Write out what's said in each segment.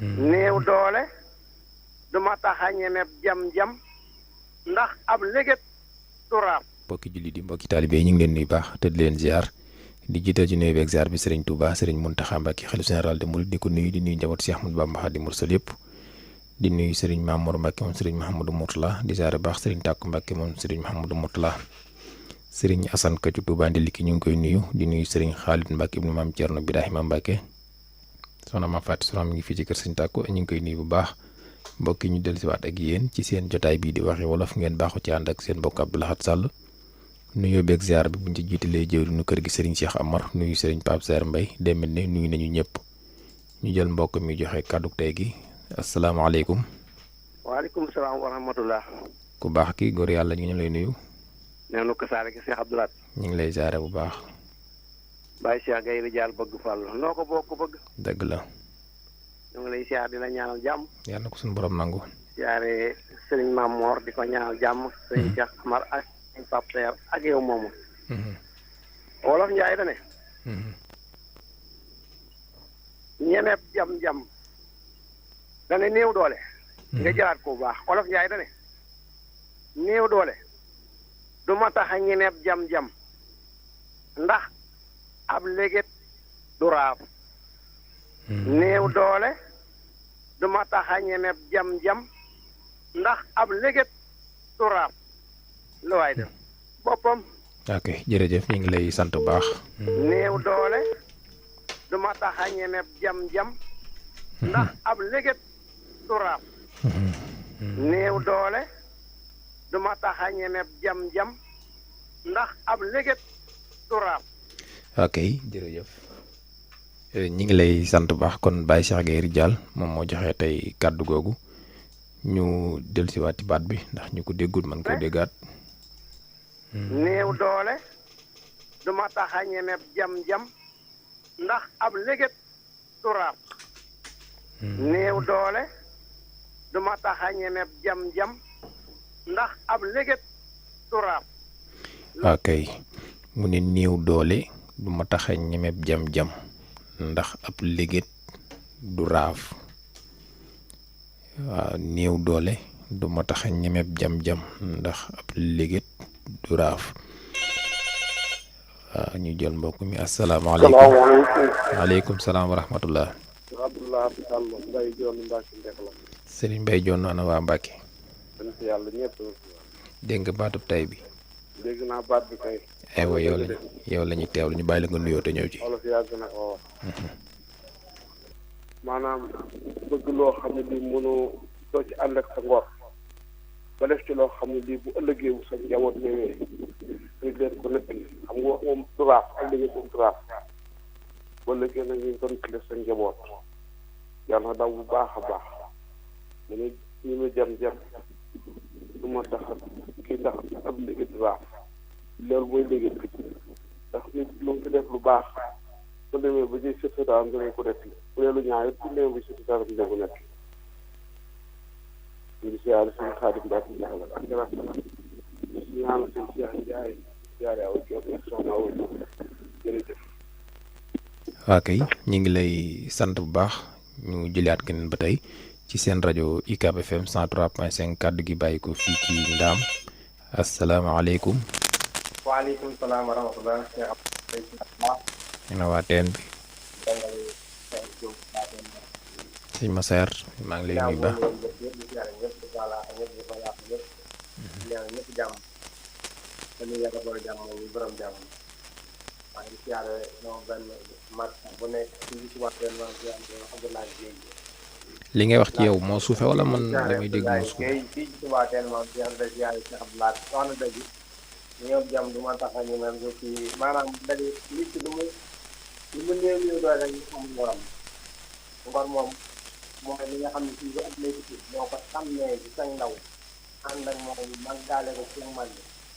néew doole du ma tax a ñemeb jam-jam ndax ab léget du raam. mbokki jullit yi mbokki taalibe yi ñu ngi leen nuyu baax te di leen ziar di jiital ci nuyu beeg ziar bi Serigne Touba Serigne Mountakha Mbacké xalif général de Mouride di ko nuyu di nuyu njaboot Cheikh Ahmadou Bamba Khadimu Mursal yëpp di nuyu Serigne Mamour Mbacké moom Serigne Mahamadou Mourtala di ziar baax Serigne Takku Mbacké moom Serigne Mahamadou Mourtala Serigne Assane Ka ci Touba Ndiliki ñu ngi koy nuyu di nuyu Serigne Khalid Mbacké ibnu Maam Thierno Birahima Mbacké soxna ma Fatou soxna mi ngi fii ci kër Serigne Takku ñu ngi koy nuyu bu baax mbokk yi ñu dellusiwaat ak yéen ci seen jotaay bii di waxi wolof ngeen baaxu ci ànd ak seen mbokk Abdou Lahad Sall nuyoo beeg ziar bi buñ ci jiitalee jëwriñu kër gi Serigne Cheikh Amar nuyu Serigne Pape Serre Mbaye demel ne nuyu nañu ñëpp ñu jël mbokk mi joxe kàddu tey gi asalaamaaleykum. waaleykum salaam wa rahmatullah. ku baax ki góor yàlla ñu ngi lay nuyu. neenu ko saare gi Cheikh Abdou Lahad. ñu ngi lay ziare bu baax. Baye Cheikh Gaye Rijaal bëgg Fall noo ko bokk bëgg. dëgg la. ñu ngi lay siyaar di la ñaanal jàmm. yàlla na ko suñu borom nangu. siyaare Serigne Mame Mor di ko ñaanal jàmm. Serigne Cheikh Amar ak Serigne Pape Serre ak yow moomu. wolof Njaay da ne. ñemeeb jam-jam. da ne néew doole. nga jëlaat ko bu baax wolof Njaay da ne. néew doole. du ma tax a ñemeeb jam-jam. ndax ab léget du raaf. néew doole. du ma tax a ñemeb jam-jam ndax ab léget du raam lu waay def boppam. ok jërëjëf ñu ngi lay sant bu baax. néew doole du ma tax a ñemeb jam-jam ndax ab léget du raam. néew doole du ma tax a ñemeb jam-jam ndax ab léget du raam. ok jërëjëf. ñi ngi lay sant bu baax kon Baye Cheikh Gaye Rijaal moom moo joxe tey kàddu googu ñu dellusiwaat ci baat bi ndax ñu ko déggul man koo déggaat. néew doole du ma tax a ñemeb jam-jam ndax ab léget du raam. néew doole du ma tax a ñemeb jam-jam ndax ab léget du raam. ok mu ne néew doole du ma tax a ñemeb jam-jam ndax ab léget du raaf waaw néew doole du ma tax a ñemeb jam-jam ndax ab léget du raaf waaw ñu jël mbokk mi asalaamaaleykum. waaleykum salaam wa rahmatullah. Abdoulaye Sall Mbaye Dione Mbacke Ndekla. Serigne Mbaye Dione ana waa Mbacke. sant yàlla ñëpp. dégg nga baatub tay bi. dégg naa baat bi kay. aywa yow la ñuy teewlu ñu bàyyi la nga nuyoo te ñëw ci. olof yàgg na ko wax. maanaam bëgg loo xam ne lii mënoo doo ci ànd ak sa ngor ba def ci loo xam ne lii bu ëllëgee bu sa njaboot ñëwee ñu leen ko nettali xam nga wax moom turaaf ak li nga doon turaaf ba ëllëgee nag ñu ko nettali sa njaboot yàlla na daw bu baax a baax mu ne ñu ma jam-jam du ma tax kii ndax ab léegi turaaf loolu mooy léegi ndax nit lu mu fi def lu baax bu demee ba ci sëtëtaam dinañ ko nettali bu dee lu ñaaw it bu demee ba ci sëtëtaam dinañ ko nettali ñu ngi siyaare suñu Xaadim Mbacke Ndiaye ak jërëjëf ñu ñaanal suñu Cheikh Ndiaye siyaare aw Diop ak soxna aw jërëjëf. waa kay ñu ngi lay sant bu baax ñu jëlaat keneen ba tey ci seen rajo UCAB FM 103.5 kàddu gi bàyyi ko fii ci Ndaam asalaamaaleykum. waaleykum salaam wa rahmatulah. ñu ne waa teen bi. sëñ Massaer maa ngi lay nuyu baax. li ngay wax ci yow moo suufe wala man damay dégg moo suufe. ñoom jàmm du ma tax a ñu même ci maanaam dañuy nit ki lu mu néew néew doole rek ñu xamul ngoram ngor moom mooy li nga xam ne fii bu ak léegi ñoo ko sàmmee ci sa ndaw ànd ak moom mag daale ko ci mag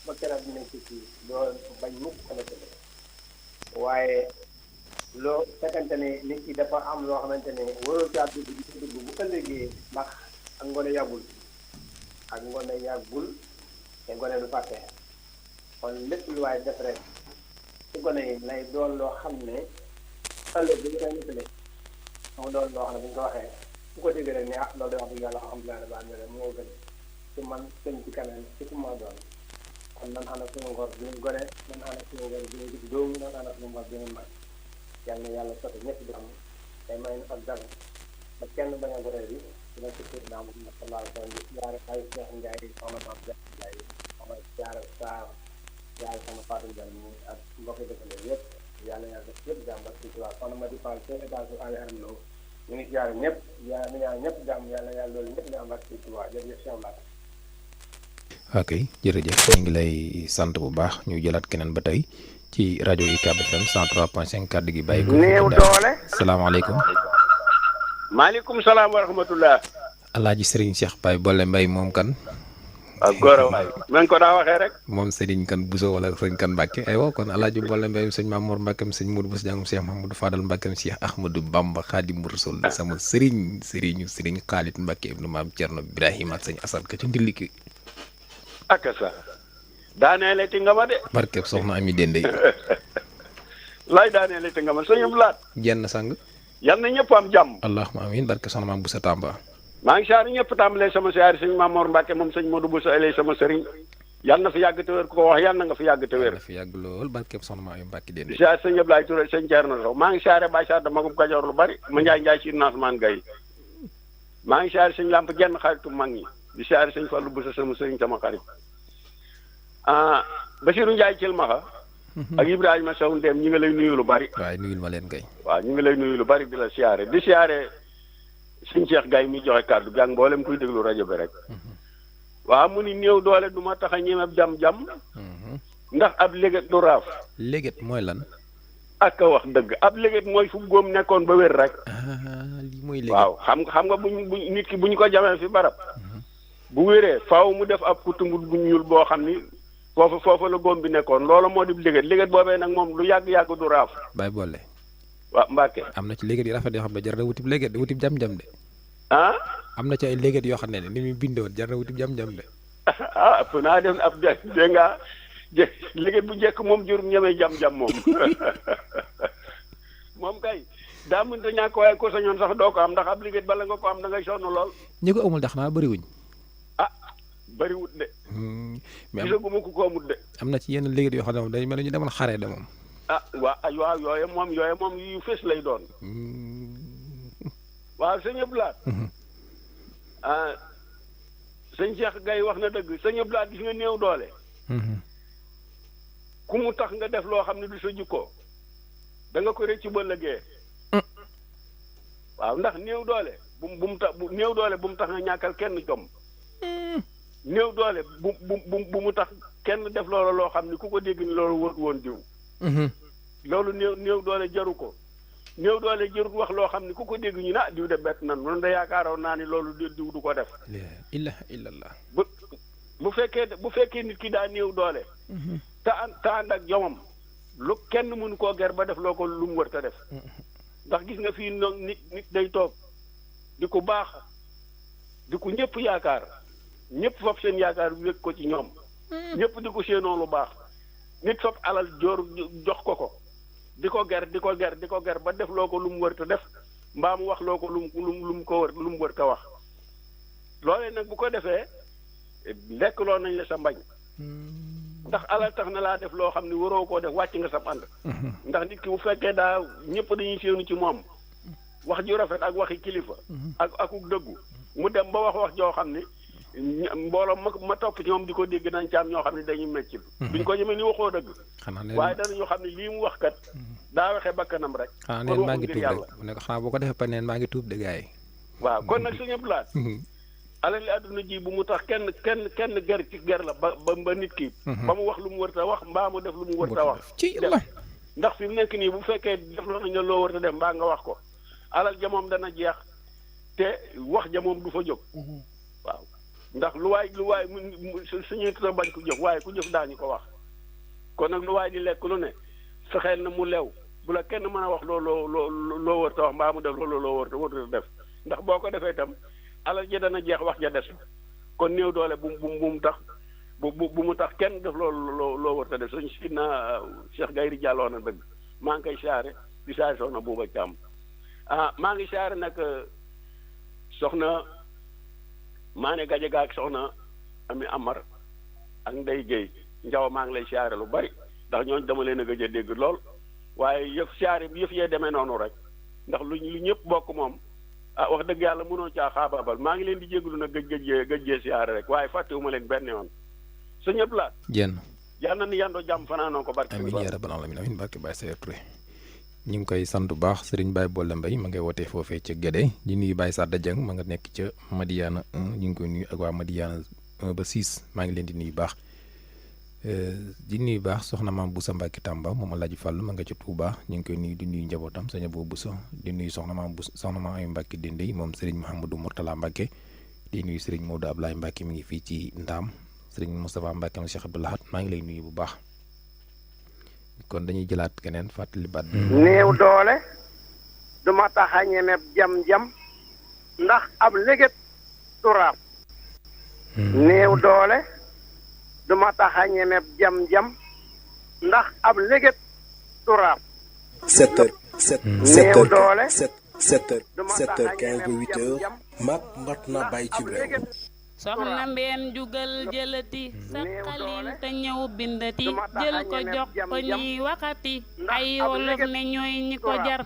ba keroog dina ci fii doo bañ mukk ko la waaye loo fekkante ne nit ki dafa am loo xamante ne warul caa dugg di dugg bu ëllëgee ndax ak ngone yàggul te ngone du fàtte kon lépp lu waay def rek ci gone yi lay doon loo xam ne ëllëg bi ñu koy nettali mu doon loo xam ne bu ñu ko waxee ku ko dégg rek ne ah loolu de wax dëgg yàlla alhamdulilah rabbil alamin moo gën ci man sëñ ci kanam ci ku ma doon kon nan ànd ak suñu ngor bi ñu gore nan ànd ak suñu ngor bi ñu gis doomu nan ànd ak suñu ngor bi ñu mag yàlla na yàlla sotti ñëpp di am day may na ak dal ba kenn bañ a goree bi dina ci président Muhammad sallallahu alayhi wa sallam jaare ay Cheikh Ndiaye soxna Mame Cheikh Ndiaye soxna jaare Sarr jaare sama Fatou Ndiaye ñu ak mbokki dëkkale yëpp yàlla na yàlla def yëpp jàmm ak ci waa soxna Madi Fall seen état su ARM Lo ñu ngi jaare ñëpp yàlla na yàlla ñëpp jàmm yàlla na yàlla loolu ñëpp jàmm ak ci waa jërëjëf Cheikh Mbacke. ok jërëjëf ñu ngi lay sant bu baax ñu jëlaat keneen ba tey ci rajo UCAB FM 103.5 kàddu gi bàyyi ko. néew doole. salaamaaleykum. maaleykum salaam wa rahmatullah. Alaaji Serigne Cheikh Baye Bolle Mbaye moom kan. waaw góor waay man ko daa waxee rek. moom Serigne kan Bousso wala Serigne kan Mbacke aywa kon Alaaji Bolle Mbaye sëñ Mamour Mbacke sëñ Moudou Bousso jàngum Cheikh Mahamadou Fadal Mbacke Cheikh Ahmadou Bamba Khadim Rasoul sama Serigne Serigne Khalid Mbacke ibnu Maam Thierno Birahima ak sëñ Assane ka ci ndilliki. ak sa daaneele ti nga ma de. barkeb soxna Ami Dende. lay daaneele ti nga ma sëñ Blaat. jenn sang. yal na ñëpp am jàmm. allahumma amiin barke soxna Maam Bousso Tamba. maa ngi siyaare ñëpp tàmbalee sama siyaare sëñ Mamour Mbacke moom sëñ Modou Bousso Eley sama sëriñ yal na fi yàgg te wér ku ko wax yal na nga fi yàgg te wér. na fi yàgg lool barkeb soxna Maam Mbacke Dende. siyaare sëñ Ablaye Touré sëñ Thierno Sow maa ngi siyaare Baye Sarr magum Kajoor lu bari ma Njaay si Nasman Gaye maa ngi siyaare sëñ Lamp jenn xaritu mag ñi di siyaare sëñ Fallou Bousso sama sëriñ sama xarit Basirou Ndiaye Thilmakha ak Ibrahima Sow Ndem ñi nga lay nuyu lu bari. waaye nuyul ma leen kay. waaw ñu ngi lay nuyu lu bari di la siyaare di siyaare sëñ Cheikh Gaye mi joxe kàddu gi ak mboolem kuy déglu rajo bi rek. waaw mu ni néew doole du ma tax a ñemeb jam-jam. ndax ab léget du raaf. léget mooy lan. ak a wax dëgg ab léget mooy fu góom nekkoon ba wér rek. lii mooy léget. waaw xam nga buñ nit ki bu ñu ko jamee fi barab. bu wéree faaw mu def ab kutumbut bu ñuul boo xam ni. foofu la góom bi nekkoon loola moo di léget boobee nag moom lu yàgg-yàgg du raaf. Baye Bolle. waaw Mbacke. am na ci léget yu rafet yoo xam ne jar na wutib léget wutib jam-jam de. ah. am na ci ay léget yoo xam ne ni muy bindoon jar na wutib jam-jam de. ëpp naa def ab dégg nga léget bu njëkk moom jur ñemee jam-jam moom moom kay daa mënta ñàkk waaye ko sañoon sax doo ko am ndax ab léget bala nga ko am da ngay sonn lool. ñi ko amul ndax naa bëriwuñ. bëriwut de. mais gisaguma ku ko amut de. am na ci yenn léegi yoo xam ne moom dañu mel ne ñu demoon xare de moom. waaw yooye moom yu fës lay doon. waaw sëñ Abdoulaye. sëñ Cheikh Gaye wax na dëgg sëñ Abdoulaye gis nga néew doole. ku mu tax nga def loo xam ne du sa jikko da nga ko rëcc ba lëggee. waaw ndax néew doole bu mu tax néew doole bu mu tax nga ñàkkal kenn jom. néew doole bu mu tax kenn def loolu loo xam ni ku ko dégg ni loolu wër woon diw. loolu néew doole jaru ko néew doole jarut wax loo xam ni ku ko dégg ñu na diw de bett nan man da yaakaaroon naa ni loolu diw du ko def. la ilaha illallah. bu fekkee nit ki daa néew doole. te ànd ak jomam lu kenn mënu koo ger ba def loo ko lu mu wër te def. ndax gis nga fii nit day toog di ko baax di ko ñëpp yaakaar. ñëpp fab seen yaakaar wékk ko ci ñoom. ñëpp di ko séenoo lu baax. nit fab alal jox ko di ko ger ba def loo ko lu mu wër te def mbaa mu wax loo ko lu mu wër te wax. loolee nag bu ko defee lekk loo nañ la sa mbañ. ndax alal tax na laa def loo xam ne waroo koo def wàcc nga sa ànd. ndax nit ki bu fekkee daa ñëpp dañuy séenu ci moom. wax ju rafet ak waxi kilifa. ak dëggu mu dem ba wax joo xam ni. mbooloo ma topp ci moom di ko dégg nañ ci am ñoo xam ne dañuy mecc duñ ko ñemee ni waxoo dëgg. waaye danañu xam ne lii mu wax kat daa waxee bakkanam rek. xanaa neen maa ngi tuub rek mu ne ko xanaa boo ko defee pa neen maa ngi tuub de gaay. waaw kon nag suñu plaat. alali àdduna ji bu mu tax kenn ger ci ger la ba nit ki. ba mu wax lu mu wër ta wax mbaa mu def lu mu wër ta wax. ci yàlla ndax fi mu nekk nii bu fekkee def loo nañ la loo wër ta def mbaa nga wax ko alal ja moom dana jeex te wax ja moom du fa jóg. waaw. ndax lu waay suñuy tuta bañ ko jëf waaye ku jëf daañu ko wax kon nag lu waay di lekk lu ne fexeel na mu lew bu la kenn mën a wax loo wër ta wax mbaa mu def loolu loo wër ta def ndax boo ko defee itam alal ja dana jeex wax ja des kon néew doole bu mu tax bu mu tax kenn def loolu loo wër ta def suñu si na Cheikh Gaye di jàlloo na dëgg maa ngi koy saare di saare soxna Buuba Caam maa ngi saare nag soxna Maane Gajaga ak soxna Ami Amar ak Ndey Géey Njaw maa ngi lay siyaare lu bari ndax ñooñu dama leen a gëj a dégg lool waaye yëf siyaare bi yëf yee demee noonu rek ndax lu ñëpp bokk moom wax dëgg yàlla mënoo caa xaabaabal maa ngi leen di jégalu na gëjjee siyaare rek waaye fàttewuma leen benn yoon su ñëpp la jenn yàlla na ni yàndoo jàmm fanaanoo ko barke amiin yaa rabbal aalamiin amiin barke Baye Sayer Touré ñu ngi koy sant bu baax Serigne Baye Bolle Mbaye ma ngay wootee foofee ca Guédé di nuyu Baye Sadda Dieng ma nga nekk ca Madiana 1 ñu ngi koy nuyu ak waa Madiana 1 ba 6 maa ngi leen di nuyu baax di nuyu baax soxna maam Boussa Mbacke Tamba moom Alaaji Fall ma nga ca Touba ñu ngi koy nuyu di nuyu njabootam sëñ Abou Boussa di nuyu soxna maam Ay Mbacke Dendey moom Serigne Mouhamadou Mourtala Mbacke di nuyu Serigne Modou Ablaye Mbacke mi ngi fii ci Ndaam Serigne Moustapha Mbacke am Cheikh Abdou Lahad maa ngi lay nuyu bu baax kon dañuy jëlaat keneen fàttali baat néew doole du ma tax a ñemeb jam-jam ndax ab léget du raam néew doole du ma tax a ñemeb jam-jam ndax ab léget du raam 7 heures 7 néew doole 7 heures 15 ba 8 heures mat na bàyyi ci réew soxna mbeen jugal jëlati sa xalil te ñëw bindati jël ko jox ko ñiy waxati ay wolof ne ñooy ñi ko jar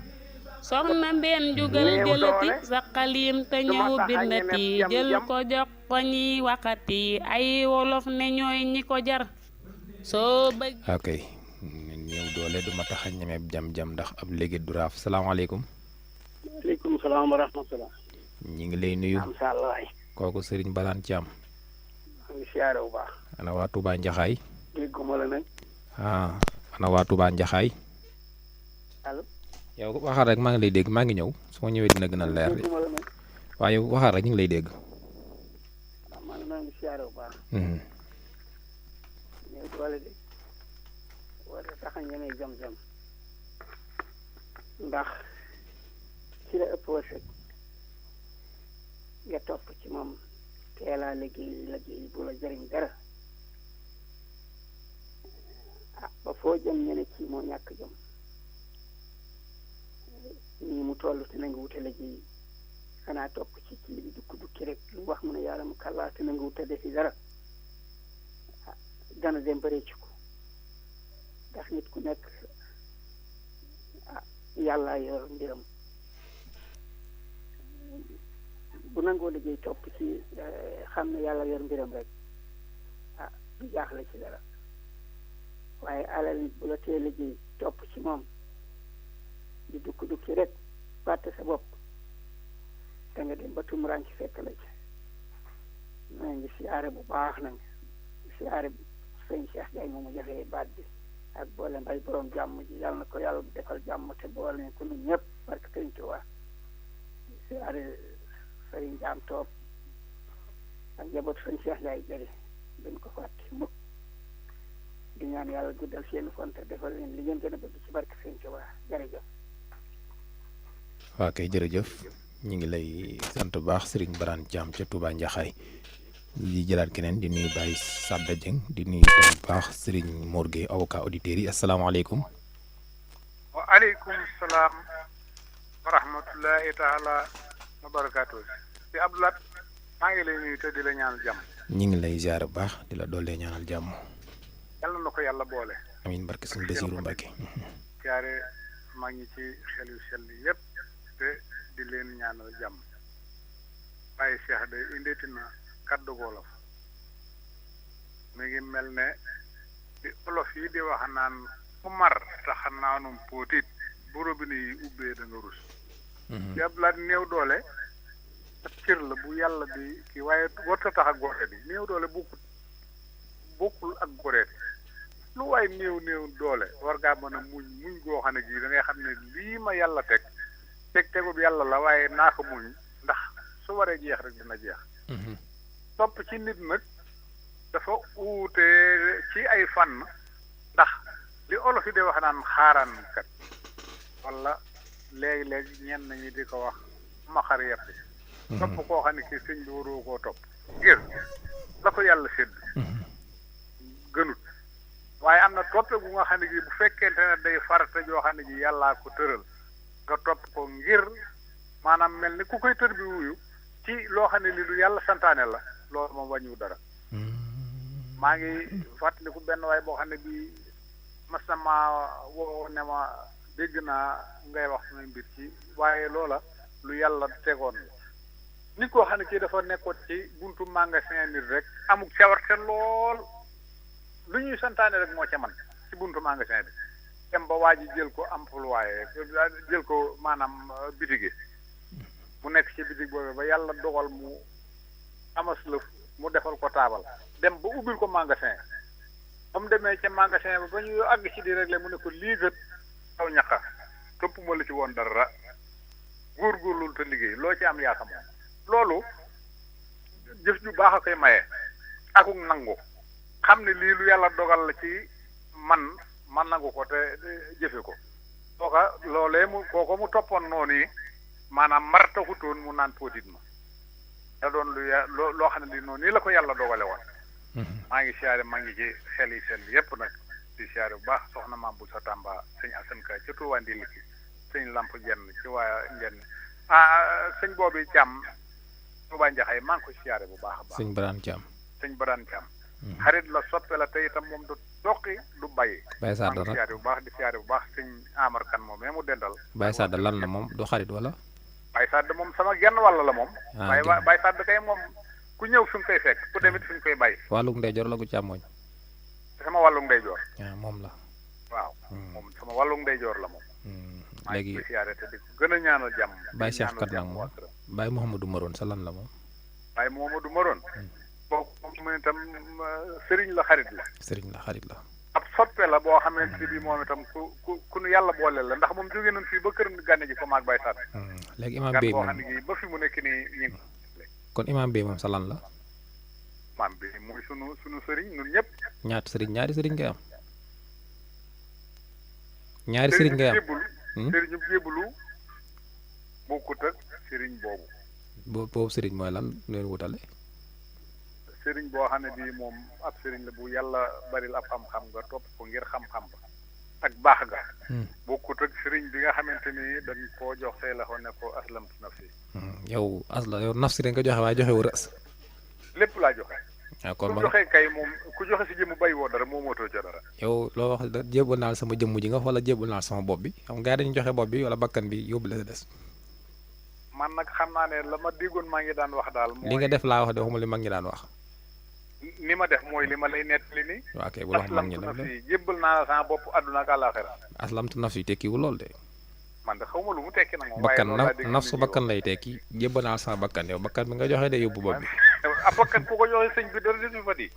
soxna mbeen jugal jëlati sa xalil te ñëw bindati jël ko jox ko ñiy waxati ay wolof ne ñooy ñi ko jar soo bëgg ok néew doole du ma tax a ñeme jam-jam ndax ab léegi du raaf salaamaaleykum waaleykum salaam wa rahmatullah ñi ngi lay nuyu am sa Allah kooku Serigne Balaan Thiam maa ngi siyaare bu baax ana waa Touba Njaxaay dégguma la nag ana waa Touba Njaxaay allo yow waxal rek maa ngi lay dégg maa ngi ñëw su ma ñëwee dina gën a leer dégguma la nag waaye waxal rek ñu ngi lay dégg maa ngi siyaare bu baax néew doole de war a tax a ñemee jam-jam ndax ci la ëpp wërsëg nga topp ci moom teelaa liggéey bu la jëriñ dara ba foo jëm ñene ci moo ñàkk jëm nii mu toll te na nga wute liggéey xanaa topp ci li dukki rek lu wax mu ne yàlla mu kàllaa te na nga wute defi dara dana dem bëree ci ko ndax nit ku nekk yàlla yor mbiram bu nangoo liggéey topp ci xam ne yàlla yor mbiram rek du jaaxle ci dara waaye alal nit bu la tee liggéey topp ci moom di dukki rek fàtte sa bopp da nga dem ba tumuraan ci fekk la ci ma ngi siyaare bu baax nag siyaare sëñ Cheikh Gaye moomu jafee baat bi ak boole mbay borom jàmm ji yàlla na ko yàlla defal jàmm te boole ne ko ñun ñëpp barke Sëñ Tuubaa siyaare sëriñ Jaam Toob ak njaboot sëñ Cheikh Gaye jëri dañ ko fàtte mukk di ñaan yàlla guddal seen fonte defal leen li ngeen gën a bëgg ci barke Sëñ Tuubaa jërëjëf waa kay jërëjëf ñu ngi lay sant bu baax Serigne Barane Thiam ca Touba Njaxaay di jëlaat keneen di nuyu Baye Sadda Dieng di nuyu tam bu baax Serigne Mor Gueye avocat auditeurs yi asalaamaaleykum waaleykum salaam wa rahmatullahi taala wa barakaatu si Abdoulaye maa ngi lay nuyu te di la ñaanal jàmm ñu ngi lay ziar bu baax di la dollee ñaanal jàmm yàlla na ko yàlla boole amiin barke suñu Basiiru Mbàkke jaare maa ngi ci xel yu sell yépp te di leen ñaanal jàmm waaye Cheikh day indeeti na kaddu wolof mi ngi mel ne di olof yi di wax naan ku mar tax naanum póotit bu robinet yi ubbee da nga rus ci Abdoulaye néew doole ak cër la bu yàlla di kii waaye warta tax ak gore di néew doole bokkul ak gore di lu waay néew doole war ngaa mën a muñ goo xam ne gii da ngay xam ne lii ma yàlla tegub yàlla la waaye naa ko muñ ndax su waree jeex rek dina jeex topp ci nit nag dafa uute ci ay fànn ndax li olof yi di wax naan xaaraankat wala léegi-léegi ñenn ñi di ko wax maxar yepp topp koo xam ne kii sëñ bi waroo koo topp ngir la ko yàlla sédd gënut waaye am na toppe bu nga xam ne gi bu fekkente ne day farata joo xam ne ji yàllaa ko tëral nga topp ko ngir maanaam mel ni ku koy tër bi wuyu ci loo xam ne li lu yàlla santaane la loolu moom wàññiwu dara maa ngi fàttaliku benn waay boo xam ne bii mas na maa woo ne ma dégg naa ngay wax samay mbir ci waaye loola lu yàlla tegoon la nit koo xam ne kii dafa nekkoon ci buntu magasin nit rek amul cawarte lool lu ñuy santaane rek moo ca man ci buntu magasin bi dem ba waa ji jël ko employé jël ko maanaam bitigi mu nekk ci bitig boobu ba yàlla dogal mu amas lëf mu defal ko taabal dem ba ubbil ko magasin ba mu demee ca magasin ba ba ñu àgg ci di réglé mu ne ko lii gët aw ñaqa këpp ma la ci woon dara góorgóorlu te liggéey loo ci am yaa xam loolu jëf ju baax a koy maye akuk nangu xam ne lii lu yàlla dogal la ci man nangu ko te jëfe ko kooka loolee kooko mu toppoon noonu yi maanaam mar taxutoon mu naan póotit ma da doon loo xam ne li noonu nii la ko yàlla dogale woon maa ngi siyaare maa ngi ci xel yi sell yépp nag di siyaare bu baax soxna maam bu sa Tamba sëñ Asan Ka ci Tuubaa Ndili ki sëñ Lamp Jenn ci waa Njenn sëñ boobu Caam Tuubaa Njaxay maa ngi ko siyaare bu baax a baax sëñ Baraan Caam xarit la soppe la te itam moom du doqi du bàyyi Baye Sadda maa ngi siyaare bu baax di siyaare bu baax sëñ Amar Kan moom mu dendal Baye Sadda lan la moom du xarit wala Baye Sadda moom sama genn wàll la moom waaye Baye Sadda kay moom ku ñëw fi nga koy fekk ku demit fi nga koy bàyyi wàllug ndeyjoor la gu càmmooñ sama wàllug ndeyjoor moom la waaw moom sama wàllug ndeyjoor la moom léegi maa ngi siyaare te di gën a ñaanal jàmm Baye Cheikh kat nag moom Baye Mouhamadou Maroon sa lan la moom Baye Mouhamadou Maroon boobu moom itam sëriñ la xarit la ab soppe la boo xamante bi moom itam ku nu yàlla boole la ndax moom jógee nañ fii ba kër gànne ji ko maag Baye Sadda léegi imam Bey moom boo xam ne ba fi mu nekk nii ñi kon imam Bey moom sa lan la maam bi muy sunu sëriñ ñun ñëpp ñaari sëriñ ngay am ñaari sëriñ ngay am sëriñu jébbalu bokkut ak sëriñ boobu sëriñ mooy lan leen wutale sëriñ boo xam ne bii moom ab sëriñ la bu yàlla baril ab xam-xam nga topp ko ngir xam-xam ba ak baax ga bokkut ak sëriñ bi nga xamante ni dañ koo jox say loxo ne ko aslamtu nafsi yow nafsi rek nga joxe waaye joxe wu rës lépp laa joxe kon ku joxe kay moom ku joxe si jëmm bay woo dara moo mootoo ca dara yow loo wax jébal naa sama jëmm ji nga wala jébal naa sama bopp bi xam nga dañu joxe bopp bi wala bakkan bi yóbbu la des man nag xam naa ne la ma déggoon maa ngi daan wax daal li nga def laa wax de waxuma li mag ñi daan wax ni ma def mooy li ma lay nettali ni waaw kay bu wax mag ñi nag jébbal naa la sama bopp àdduna ak àllaaxira aslamtu nafsi tekkiwul lool de man de xawma lu mu tekki nag moom bakkan nafsu bakkan lay tekki jébbal naa la sama bakkan yow bakkan bi nga joxe de yóbbu bopp bi bakkan ku ko joxe sëñ bi dara desu fa di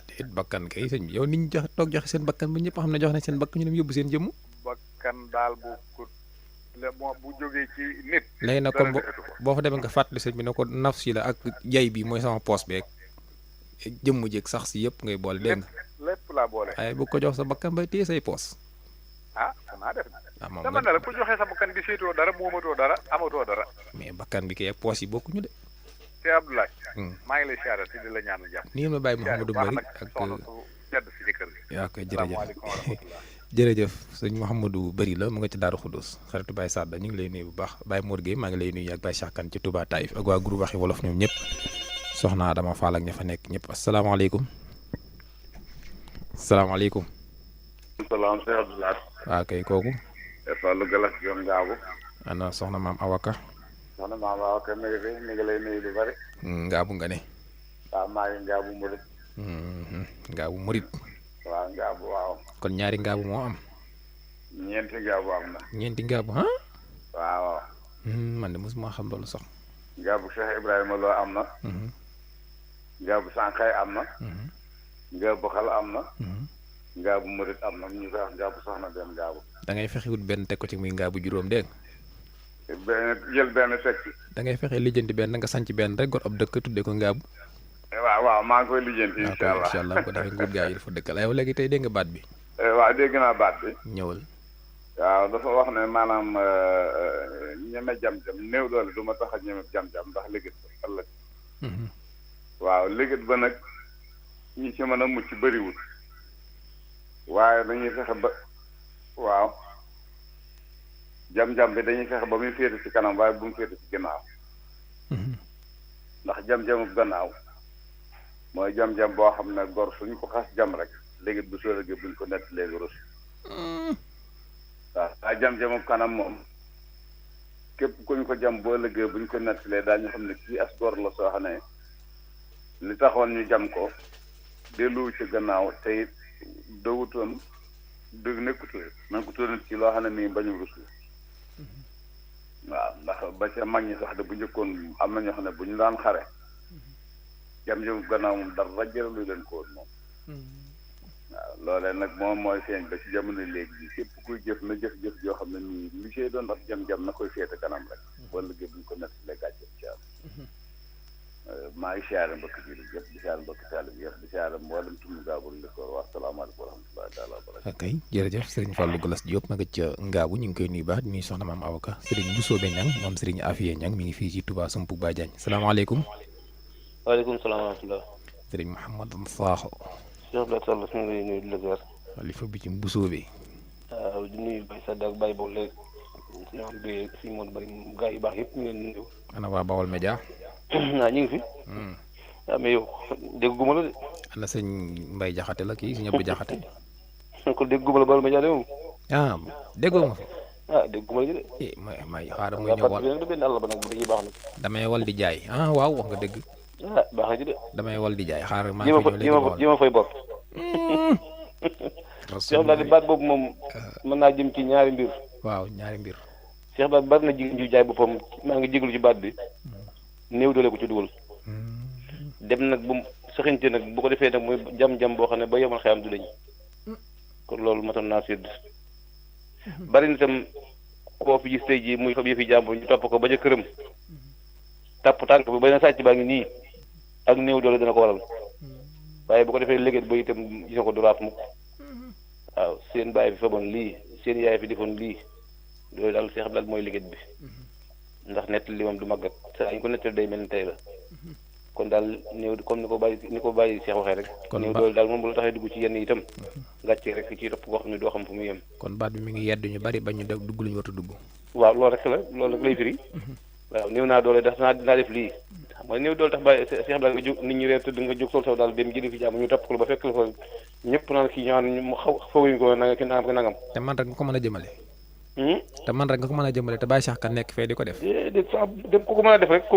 déet bakkan kay sëñ bi yow nit ñi joxe toog joxe seen bakkan bi ñëpp xam ne joxe nañ seen bakkan ñu dem yóbbu seen jëmm bakkan daal bu jógee ci nit léegi nag kon boo fa demee nga fàttali sëñ bi ne ko nafsi la ak jay bi mooy sama poos beeg jëmm jeeg sax si yëpp ngay boole dégg nga lépp laa boole waaye bu ko jox sa bakkan bay téye say poos xanaa def moom dama ne la ku joxe sa bakkan di seetoo dara moomatoo dara amatoo dara mais bakkan bi kay ak poos yi bokkuñu de te Abdoulaye maa ngi lay siyaare te di la ñaanal jàmm nii ma bàyyi Mouhamadou Bari ak jàdd si jëkkër gi waaw koy jërëjëf sëñ Mouhamadou Bari la mu nga ci Daaru Xudus xaritu Baye Sadda ñu ngi lay nuyu bu baax Baye Mor Gueye maa ngi lay nuyu ak Baye Cheikh Kane ci Touba Taïf ak waa groupe Waxi Wolof ñoom ñëpp soxna Adama Fall ak ña fa nekk ñëpp asalaamaaleykum salaamaaleykum salaam sëñ Abdoulaye waaw kay kooku Fallou Galas Diom Ngaabu ana soxna maam Awaka soxna maam Awaka mi ngi lay nuyu lu bari Ngaabu nga ne waaw maa ngi Ngaabu Murit Ngaabu Murit waaw Ngaabu waaw kon ñaari Ngaabu moo am ñeenti Ngaabu am na ñeenti Ngaabu waaw man de mosuma xam loolu sax Ngaabu Cheikh Ibrahima Lo am na Ngaabu Sànqay am na Ngaabu Xal am na Ngaabu Murit am na ñu koy wax Ngaabu soxna benn Ngaabu da ngay fexe wut benn teg ko ci muy Ngaabu juróom dégg nga jël benn teg ci da ngay fexe lijjanti benn nga sanc benn rek got ab dëkk tudde ko Ngaabu waaw maa ngi koy lijjanti incha allah ko defee nguur gaa yi dafa dëkkal yow léegi tey dégg nga baat bi waaw dégg naa baat bi ñëwal waaw dafa wax ne maanaam ñeme jam-jam néew doole du ma tax a ñeme jam-jam ndax liggéey ba ëllëg waaw liggéey ba nag ñi ci mën a mucc bëriwul waaye dañuy fexe ba waaw jam-jam bi dañuy fexe ba muy féete ci kanam waaye bu mu féete ci ginnaaw jam-jamub gannaaw mooy jam-jam boo xam ne gor suñ ko xas jam rek léegi bu sóoragee buñ ko nett léegi rus waaw waaye jam-jamub kanam moom képp kuñ ko jam boo lëggee buñ ko nettalee daañu xam ne kii as gor la soo xam ne li taxoon ñu jam ko delluwu ci gannaaw te it dowutoon du nekkutoon ci loo xam ne nii bañu rus waaw ndax ba ca mag ñi sax de bu njëkkoon am na ñoo xam ne bu ñu daan xare jam-jamub gannaaw moom dara jëralu leen ko woon moom waaw loolee nag moom mooy feeñ ba ci jamono léegi bi képp kuy jëf na jëf-jëf joo xam ne nii li see doon ndax jam-jam na koy féete kanam rek wala liggéey buñ ko nettalee gàcce ci am maa ngi siyaare mbokk jullit yëpp di siyaare mbokk taalib yëpp di siyaare mboolem tund gaabul li ko wax salaamaaleykum wa rahmatullahi taala wa barakatuh. ok jërëjëf sëriñ Fallou Galas Diop ma nga ca Ngaabu ñu ngi koy nuyu baax di nuyu soxna maam Awaka sëriñ Bousso Ñang moom sëriñ Afiye Ñang mi ngi fii ci Touba Sumpu Ba Diagne salaamaaleykum. waaleykum salaam wa rahmatulah. sëriñ Mouhamadou Sakho. Cheikh Abdou Sall su ma lay nuyu di la ziar. xalifa bi ci Bousso bi. waaw di nuyu Baye Sadda ak Baye Bow léegi ñoom bi si moom bari gaa yu baax yëpp ñu ngi leen nuyu. ana waa Bawol Média. waaw ñu ngi fi. waaw mais yow dégguma la de. ana sëñ Mbaye Jaxate la kii sëñ Abdou Jaxate. kon dégguma la Bawol Média de moom. ah déggoo ma fa. ah dégguma la de. may xaaral muy ñëw wal damay wal di jaay ah waaw wax nga dëgg. ah baax na ci de. damay wal di jaay xaaral maa ngi fi ñëw léegi ji ma fay bopp. Cheikh Abdou baat boobu moom mën naa jëm ci ñaari mbir. waaw ñaari mbir. Cheikh Abdou bari na jigéen ju jaay boppam maa ngi jégalu ci baat bi néew doole ko ci dugal. dem nag bu saxinte nag bu ko defee nag muy jam-jam boo xam ne ba yemal xeyam du lañ kon loolu matoon naa sédd bari na itam koo fi gis tey jii muy fab yëfi jàmbur ñu topp ko ba ca këram tàpp tànk bi ba na sàcc baa ngi nii ak néew doole dana ko waral waaye bu ko defee léegi ba itam gis na ko du raaf mukk waaw seen baay fi faboon lii seen yaay fi defoon lii loolu daal Cheikh Abdou mooy liggéey bi ndax nett li moom du màggat saa ñu ko nettal day mel ni tey la kon daal néew comme ni ko bàyyi Cheikh waxee rek néew doole daal moom bu la taxee dugg ci yenn itam gàcce rek ci topp koo xam ne doo xam fu muy yem kon baat bi mi ngi yedd ñu bari ba ñu def dugg lu ñu war a dugg waaw loolu rek la loolu rek lay firi waaw néew naa doole dinaa def lii xam nga néew doole tax bàyyi Cheikh Abdou nga jóg nit ñi reer tëdd nga jóg sol saw daal dem jëli fi jàmm ñu topp ko ba fekk la fa ñëpp naan kii ñaan mu xaw fawuñu ko nanga ki naan ko nangam te man rek nga ko mën a jëmale te man rek nga ko mën a jëmale te Baye Cheikh Kane nekk fee di ko def dem ko mën a def rek ko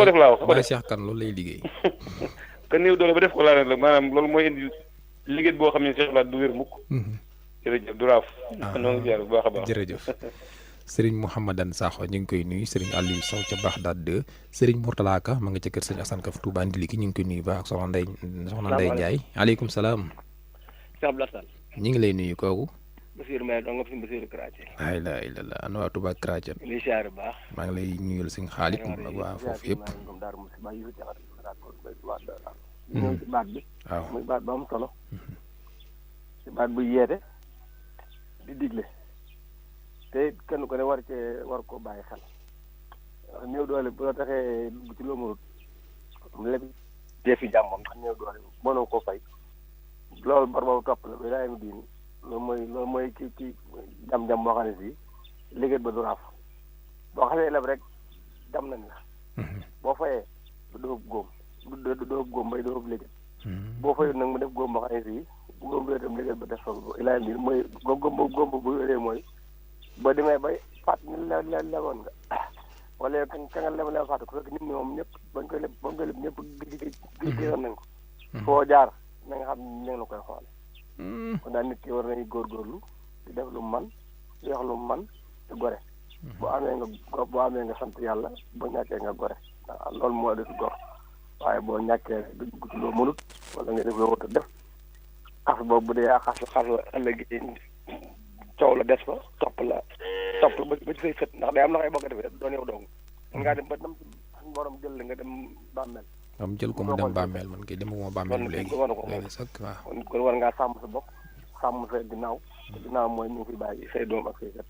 def laa wax Baye Cheikh Kane loolu lay liggéey ka néew doole ba def ko laa ne la maanaam loolu mooy indi liggéey boo xam ne Cheikh Abdou du wér mukk jërëjëf du raaf noo ngi jaar bu baax a baax jërëjëf Serigne Mouhamadan Sakho ñu ngi koy nuyu Serigne Aliou Sow ca Baxdaad 2 Serigne Mourtala Ka ma nga ca kër Serigne Assane Ka Touba Ndiliki ñu ngi koy nuyu baax ak soxna Ndeye Ndiaye aleykum salaam Cheikh Abdou Sall ñu ngi lay nuyu kooku Basiir May dong nga fi Basiir Karace la ilaha illallah ana waa Touba Karace li siyaare baax maa ngi lay nuyul sëñ Xaalit ak waa foofu yëpp ñëw ci baat bi waaw muy baat bu am solo ci baat bu yeete di digle te kenn ko ne war koo bàyyi xel néew doole bu la taxee dugg ci loo mënut lépp defi jàmmam ndax néew doole mënoo koo fay loolu bor boobu topp la ba daay diin loolu mooy ki jam-jam boo xam ne si liggéey ba du raaf boo xasee leb rek jam nañ la boo fayee du doob góom du doob góom bay doob liggéey boo fayut nag mu def góom boo xam ne si góom bi itam liggéey ba def fa ilaay bi mooy góom bu yoree mooy boo demee bay fàtt ni leboon nga wala ka nga leb fàtt ko fekk nit ñi moom ñëpp bañ koy leb ñëpp gisoon nañ ko foo jaar na nga xam ne ñu ngi la koy xoole kon daal nit ki war nañu góorgóorlu di def lu man di wax lu man di gore boo amee nga sant yàlla boo ñàkkee nga gore waaw loolu moo def gor waaye boo ñàkkee dugg ci loo mënut wala nga def loo wut a def xas boobu bu dee xas la ëllëg coow la des fa topp ba ci say fët ndax day am na ay bokk defee doon yow dong man ngaa dem ba dem suñu borom jël la nga dem bàmmeel am jël ko mu dem bàmmeel man kay demaguma bàmmeel léegi sax waaw kon war ngaa sàmm sa bopp sàmm sa ginnaaw mooy ñu ngi fi bàyyi say doom ak say set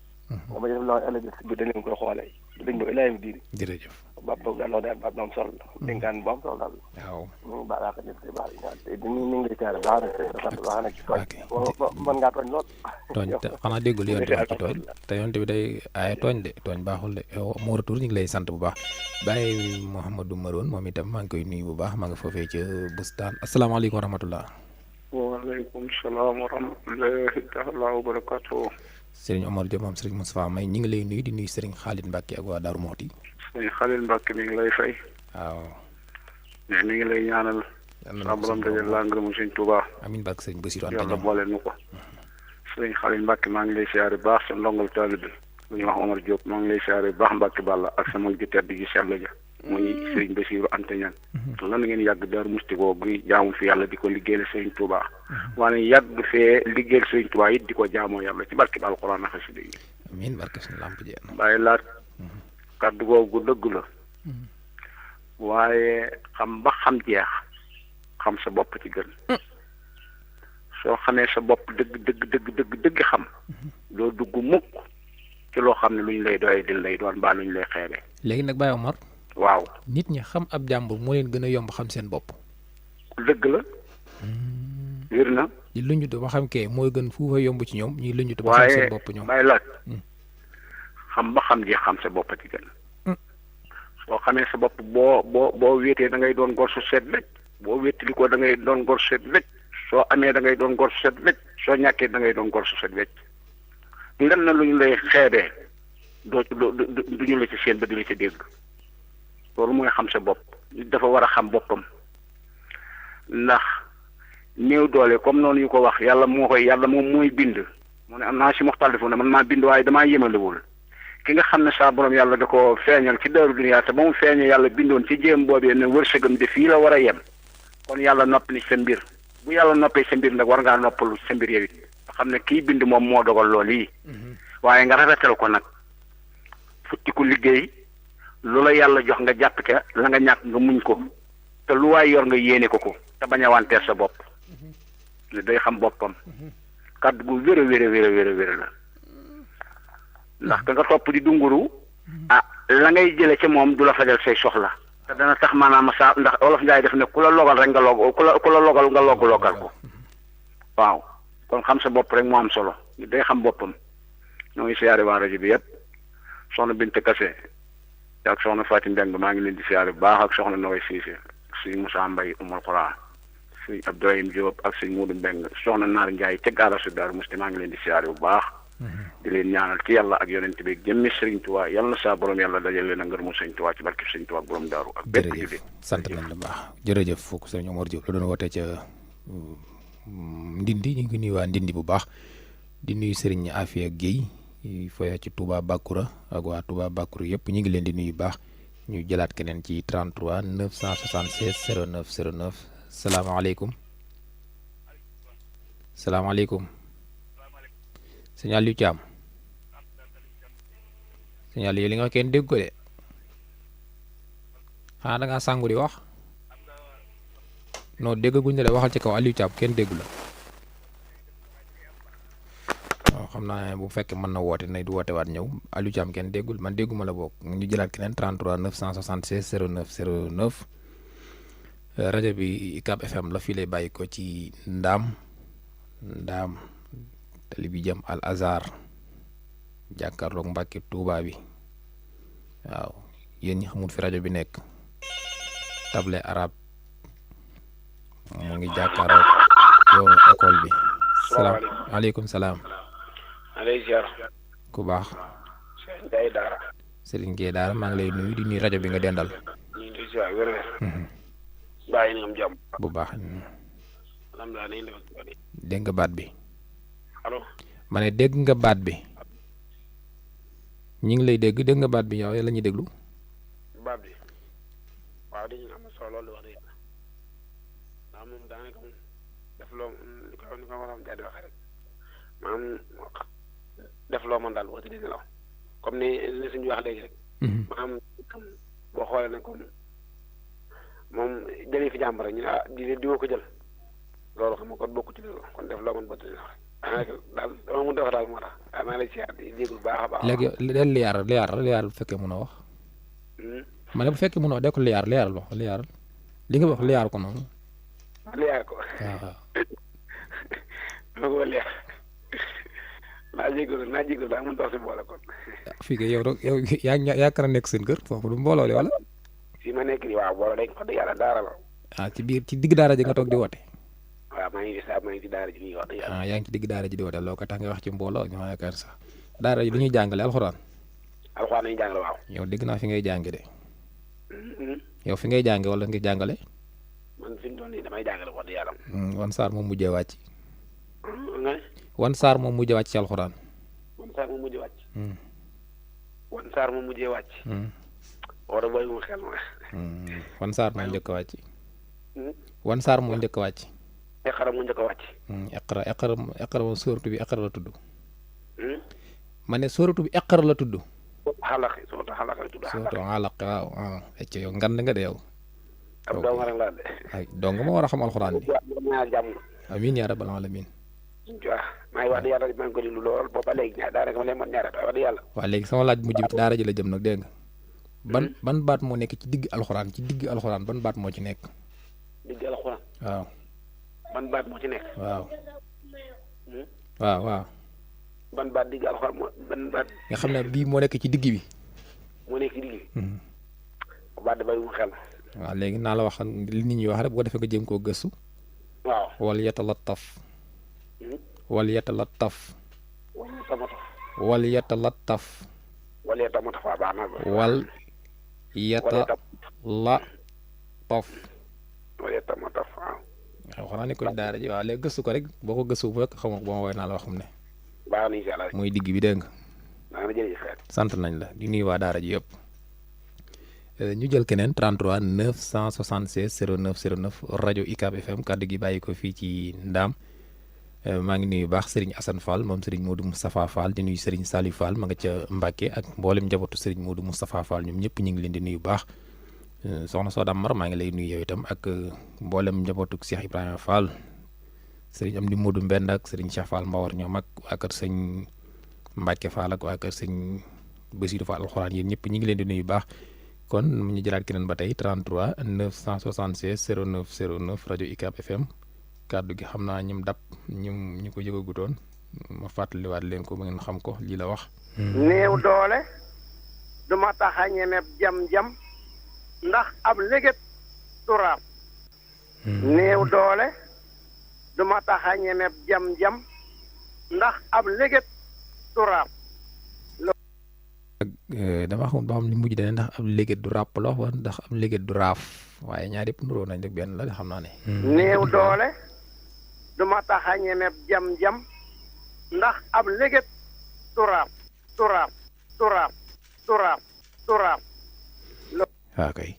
nga ba def loo ëllëg si biir dañ leen koy xoolee dañ ba ilaay diini jërëjëf bapp gannaaw daal bapp am solo dénkaan bu am solo daal waaw ñu baax ak nit ki baax ñaan te ñu ngi lay siyaare baax nag sant baax nag ci tooñ mën ngaa tooñ lool tooñ xanaa déggul yoon te wax ci tooñ te yoon bi day aaye tooñ de tooñ baaxul de yow moo retour ñu ngi lay sant bu baax Baye Mouhamadou Maroon moom itam maa ngi koy nuyu bu baax maa nga foofee ca bustaan asalaamaaleykum wa rahmatullah waaleykum salaam wa rahmatullahi taala wa barakatuh Serigne Omar Diop moom Serigne Moustapha May ñi ngi lay nuyu di nuyu Serigne Khalid Mbacke ak waa Darou Mouhty Serigne Khalid Mbacke mi ngi lay fay waaw mais mi ngi lay ñaanal sa borom dajal laa ngërëmu Serigne Touba amiin barke Serigne Bassirou Anta yàlla boole nu ko Serigne Khalid Mbacke maa ngi lay siyaare baax sa ndongal taalibe lu ñuy wax Omar Diop maa ngi lay siyaare baax Mbacke Balla ak sama ju tedd gi sell ja muy Serigne Bassirou Anta Niang lan ngeen yàgg Darou Mouhty googu jaamu fi yàlla di ko liggéeyal Serigne Touba waaye yàgg fee liggéeyal Serigne Touba it di ko jaamoo yàlla ci barke alquran ak xasida yi amiin barke suñu lamp jeen bàyyi laat kàddu googu dëgg la waaye xam ba xam jeex xam sa bopp ci gën soo xamee sa bopp dëgg xam doo dugg mukk ci loo xam ne lu ñu lay doy dil lay doon mbaa lu ñu lay xeebe léegi nag Baye Omar waaw nit ñi xam ab jàmbur moo leen gën a yomb xam seen bopp dëgg la wér na ñi luñut ba xam kee mooy gën fuufa yomb ci ñoom ñi luñut ba xam seen bopp ñoom bàyyi laat xam ba xam jeex xam sa bopp ci gën soo xamee sa bopp boo wéetee da ngay doon gor su set wecc boo wéetali ko da ngay doon gor su set wecc soo amee da ngay doon gor su set wecc soo ñàkkee da ngay doon gor su set wecc lan na lu ñu lay xeebee du ñu la ci seen ba di la ci dégg loolu mooy xam sa bopp dafa war a xam boppam ndax néew doole comme noonu ñu ko wax yàlla moom mooy bind mu ne am naa si muxtalifu ne man maa bind waaye damaa yemalewul ki nga xam ne saa borom yàlla da ko feeñal ci daaru duniyaa te ba mu feeñee yàlla bindoon ci jéem boobee ne wërsëgam de fii la war a yem kon yàlla noppi ni sa mbir bu yàlla noppee sa mbir nag war ngaa noppalu sa mbir yow it nga xam ne kii bind moom moo dogal loolu yi waaye nga rafetal ko nag futti ku liggéey lu la yàlla jox nga jàpp ca la nga ñàkk nga muñ ko te lu waay yor nga yéene ko te bañ a wanteer sa bopp ne day xam boppam kàddu gu wér a wér la ndax ka nga topp di dunguru la ngay jële ca moom du la fajal say soxla te dana tax maanaam saa ndax olof Njaay def ne ku la logal rek nga log ku la logal nga logal ko waaw kon xam sa bopp rek moo am solo day xam boppam ñoo ngi siyaare waa rajo bi yëpp soxna Binte Kase ak soxna Fatim Mbeng maa ngi leen di siyaare bu baax ak soxna Noy Siise sëñ Moussa Mbaye Umar Xura sëñ Abdourahim Diop ak sëñ Muudu Mbeng soxna Naar Njaay ca gaarasu Daaru Musti maa ngi leen di siyaare bu baax di leen ñaanal ci yàlla ak yonent bi jëmmi Sëriñ Tuubaa yàlla na saa borom yàlla dajal leen a ngërëmu Sëriñ Tuubaa ci barkeb Sëriñ Tuubaa borom daaru ak bépp jullit sant nañ la baax jërëjëf fukk sëriñ Omar Diop la doon wootee ca Ndindi ñu ngi nuyu waa Ndindi bu baax di nuyu sëriñ Afia Guèye foya ci Touba Bakura ak waa Touba Bakura yëpp ñu ngi leen di nuyu baax ñu jëlaat keneen ci 33 976 09 09 salaamaaleykum sëñ Aliou Thiam sëñ Aliou li nga wax kenn dégg ko de xanaa da ngaa sàngu di wax non déggaguñ ne de waxal ci kaw Aliou Thiam kenn déggu la waaw xam naa bu fekkee mën na woote nay du woote waat ñëw Aliou Thiam kenn déggul man dégguma la bokk ñu jëlaat keneen 33 976 09 09 rajo bi UCAB FM la fii lay bàyyi ko ci ndaam tali bi jëm Al Azhar jàkkaarloog Mbàkke Tuuba bi waaw yéen ñi xamul fi rajo bi nekk table arabe mu ngi jàkkaarloog yow école bi salaamaaleykum salaam alay ziar ku baax Serigne Gueye Daara Serigne Gueye Daara maa ngi lay nuyu di nuyu rajo bi nga dendal ñu ngi ziar wér bàyyi ni am jàmm bu baax alhamdulilah nañ dégg nga baat bi allo ma ne dégg nga baat bi ñu ngi lay dégg nga baat bi yow la ñuy déglu baat bi waaw dañu am solo loolu wax dëgg ndax moom daanaka moom def loo ni ko waroon di waxee rek maanaam def loo mën daal wax dëgg la comme ni suñu wax léegi rek maanaam boo xoolee nag comme moom jëlee fi jàmm rek ñu ne di ko jël loolu xam nga kon bokku ci loolu kon def loo mën ba dëgg la daal dama mun defar daal moo tax maa ngi lay siyaar di déglu baax a baax. léegi liyaar bu fekkee mun a wax. ma ne bu fekkee mënoo de ko leeral wax leeral li nga wax leeral ko noonu. leer ko. waaw. ma ko leer naa jégalu daa mun dox si boole kon. fii kay yow yaa kan a nekk seen kër foofu du mbooloo li wala. fii ma nekk nii waaw boole dañ ko wax dëgg yàlla daara la. ci digg daara ji nga toog di woote. waaw maa ngi ci daara ji nii wax dëgg yàlla. yaa ngi ci digg daara ji di woote loo ko tax nga wax ci mbooloo ñu ma yaakaar sax daara ji lu ñuy jàngale alxuraan. alxuraan lañuy jàngale waaw. yow dégg naa fi ngay jàngi de. yow fi ngay jànge wala nga jàngale. man fi mu toll nii damay jàngale wax dëgg yàlla. wan saar moom mujjee wàcc. wan saar moom mujjee wàcc ci alxuraan. wan saar moom mujjee wàcc. wan saar moom mujjee wàcc. war a bàyyi mu xel ma. wan saar moom njëkk a wàcc. wan saar moom njëkk a wàcc. Iqra mu njëkk a wàcc. Iqra moom sóoratu bi Iqra la tudd. ma ne sóoratu bi Iqra la tudd. sóoratu xalaq la tudd. sóoratu xalaq waaw ecc yow ngand nga de yow. ab dong rek laa de. ay dong ma war a xam alxuraan bi. jàmm. amiin yaa rabbal alamin. waaw maa ngi wax dëgg yàlla maa ngi ko déglu lool booba léegi daanaka ma leen mën ñaareel wax dëgg yàlla. waaw léegi sama laaj mujj bi ci daara ji la jëm nag dégg nga. ban baat moo nekk ci digg alxuraan ban baat moo ci nekk. digg alxuraan. waaw. ban baat moo ci nekk. waaw. waaw. ban baat digg alxuraan ban baat. nga xam ne bii moo nekk ci digg bi. moo nekk ci digg bi. baat da bàyyi mu xel. waaw léegi naa la wax li nit ñi wax rek bu ko defee nga jéem koo gëstu. waaw. wal yatalattaf. wal yatalattaf. wal yatalattaf. wal yatalattaf. waaw baax na. wal yatalattaf. wal yatalattaf waaw. waaw xanaa ne ko ci daara ji waaw léegi gëstu ko rek boo ko gëstu bu fekk xam nga ba ma woowee naa la wax xam ne. baax na incha allah. mooy digg bi dégg nga. maa ngi jërëjëf. sant nañ la di nuyu waa daara ji yëpp. ñu jël keneen 33 976 09 09 rajo UCAB FM kàddu gi bàyyi ko fii ci Ndaam maa ngi nuyu baax Serigne Assane Fall moom Serigne Modou Moustapha Fall di nuyu Serigne Saliou Fall ma nga ca Mbacke ak mboolem njabootu Serigne Modou Moustapha Fall ñoom ñëpp ñu ngi leen di nuyu baax soxna Soda Mar maa ngi lay nuyu yow itam ak mboolem njabootu Cheikh Ibrahima Fall Serigne Amdi Modou Mbend ak Serigne Cheikh Fall Mbawar ñoom ak waa kër sëñ Mbacke Fall ak waa kër sëñ Bassirou Fall alxuraan yéen ñëpp ñu ngi leen di nuyu baax. kon mu ñu jëlaat keneen ba tey 33 976 09 09 rajo UCAB FM kàddu gi xam naa ñim dab ñu ko yëgagutoon ma fàttaliwaat leen ko ba ngeen xam ko lii la wax. néew doole du ma tax a ñemeb jam-jam ndax ab léget du raaf. néew doole du ma tax a ñemeb jam-jam ndax ab léget du raaf. dama xam ba xam li mujj dane ndax am léget du ràpp la wax ndax am léget du raaf waaye ñaar yëpp nuroo nañ rek benn la xam naa ne. néew doole du ma tax a ñemeb jam-jam ndax ab léget du raaf du raaf du raaf du raaf du raaf. waaw kay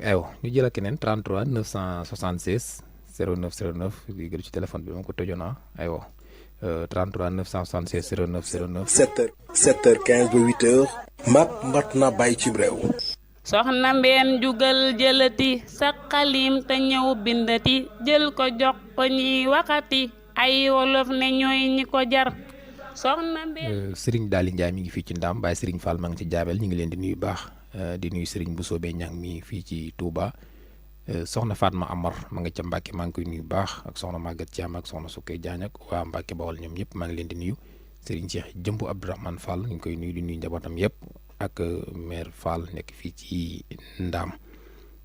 aywa ñu jël keneen 33 976 09 09 di gën ci téléphone bi moom ko tëjoon naa aywa. 33 976 09 09. 7h15 ba 8h. mat na bàyyi ci réew. soxna mbeen jugal jëlati sa xalim te ñëw bindati jël ko jox ko ñiy waxati ay wolof ne ñooy ñi ko jar soxna mbeen. Serigne Daly Ndiaye mi ngi fii ci Ndaam Baye Serigne Fall ma ngi ci jaabel ñu ngi leen di nuyu baax di nuyu Serigne Bousso Bey Ñang mi fii ci Touba. soxna Fatma Amar ma nga ca Mbacke maa ngi koy nuyu baax ak soxna Maguette Thiam ak soxna Soukey Diagne ak waa Mbacke Bawol ñoom ñëpp maa ngi leen di nuyu Serigne Cheikh Jëmbu Abdourahmane Fall ñu ngi koy nuyu di nuyu njabootam yëpp ak maire Fall nekk fii ci Ndaam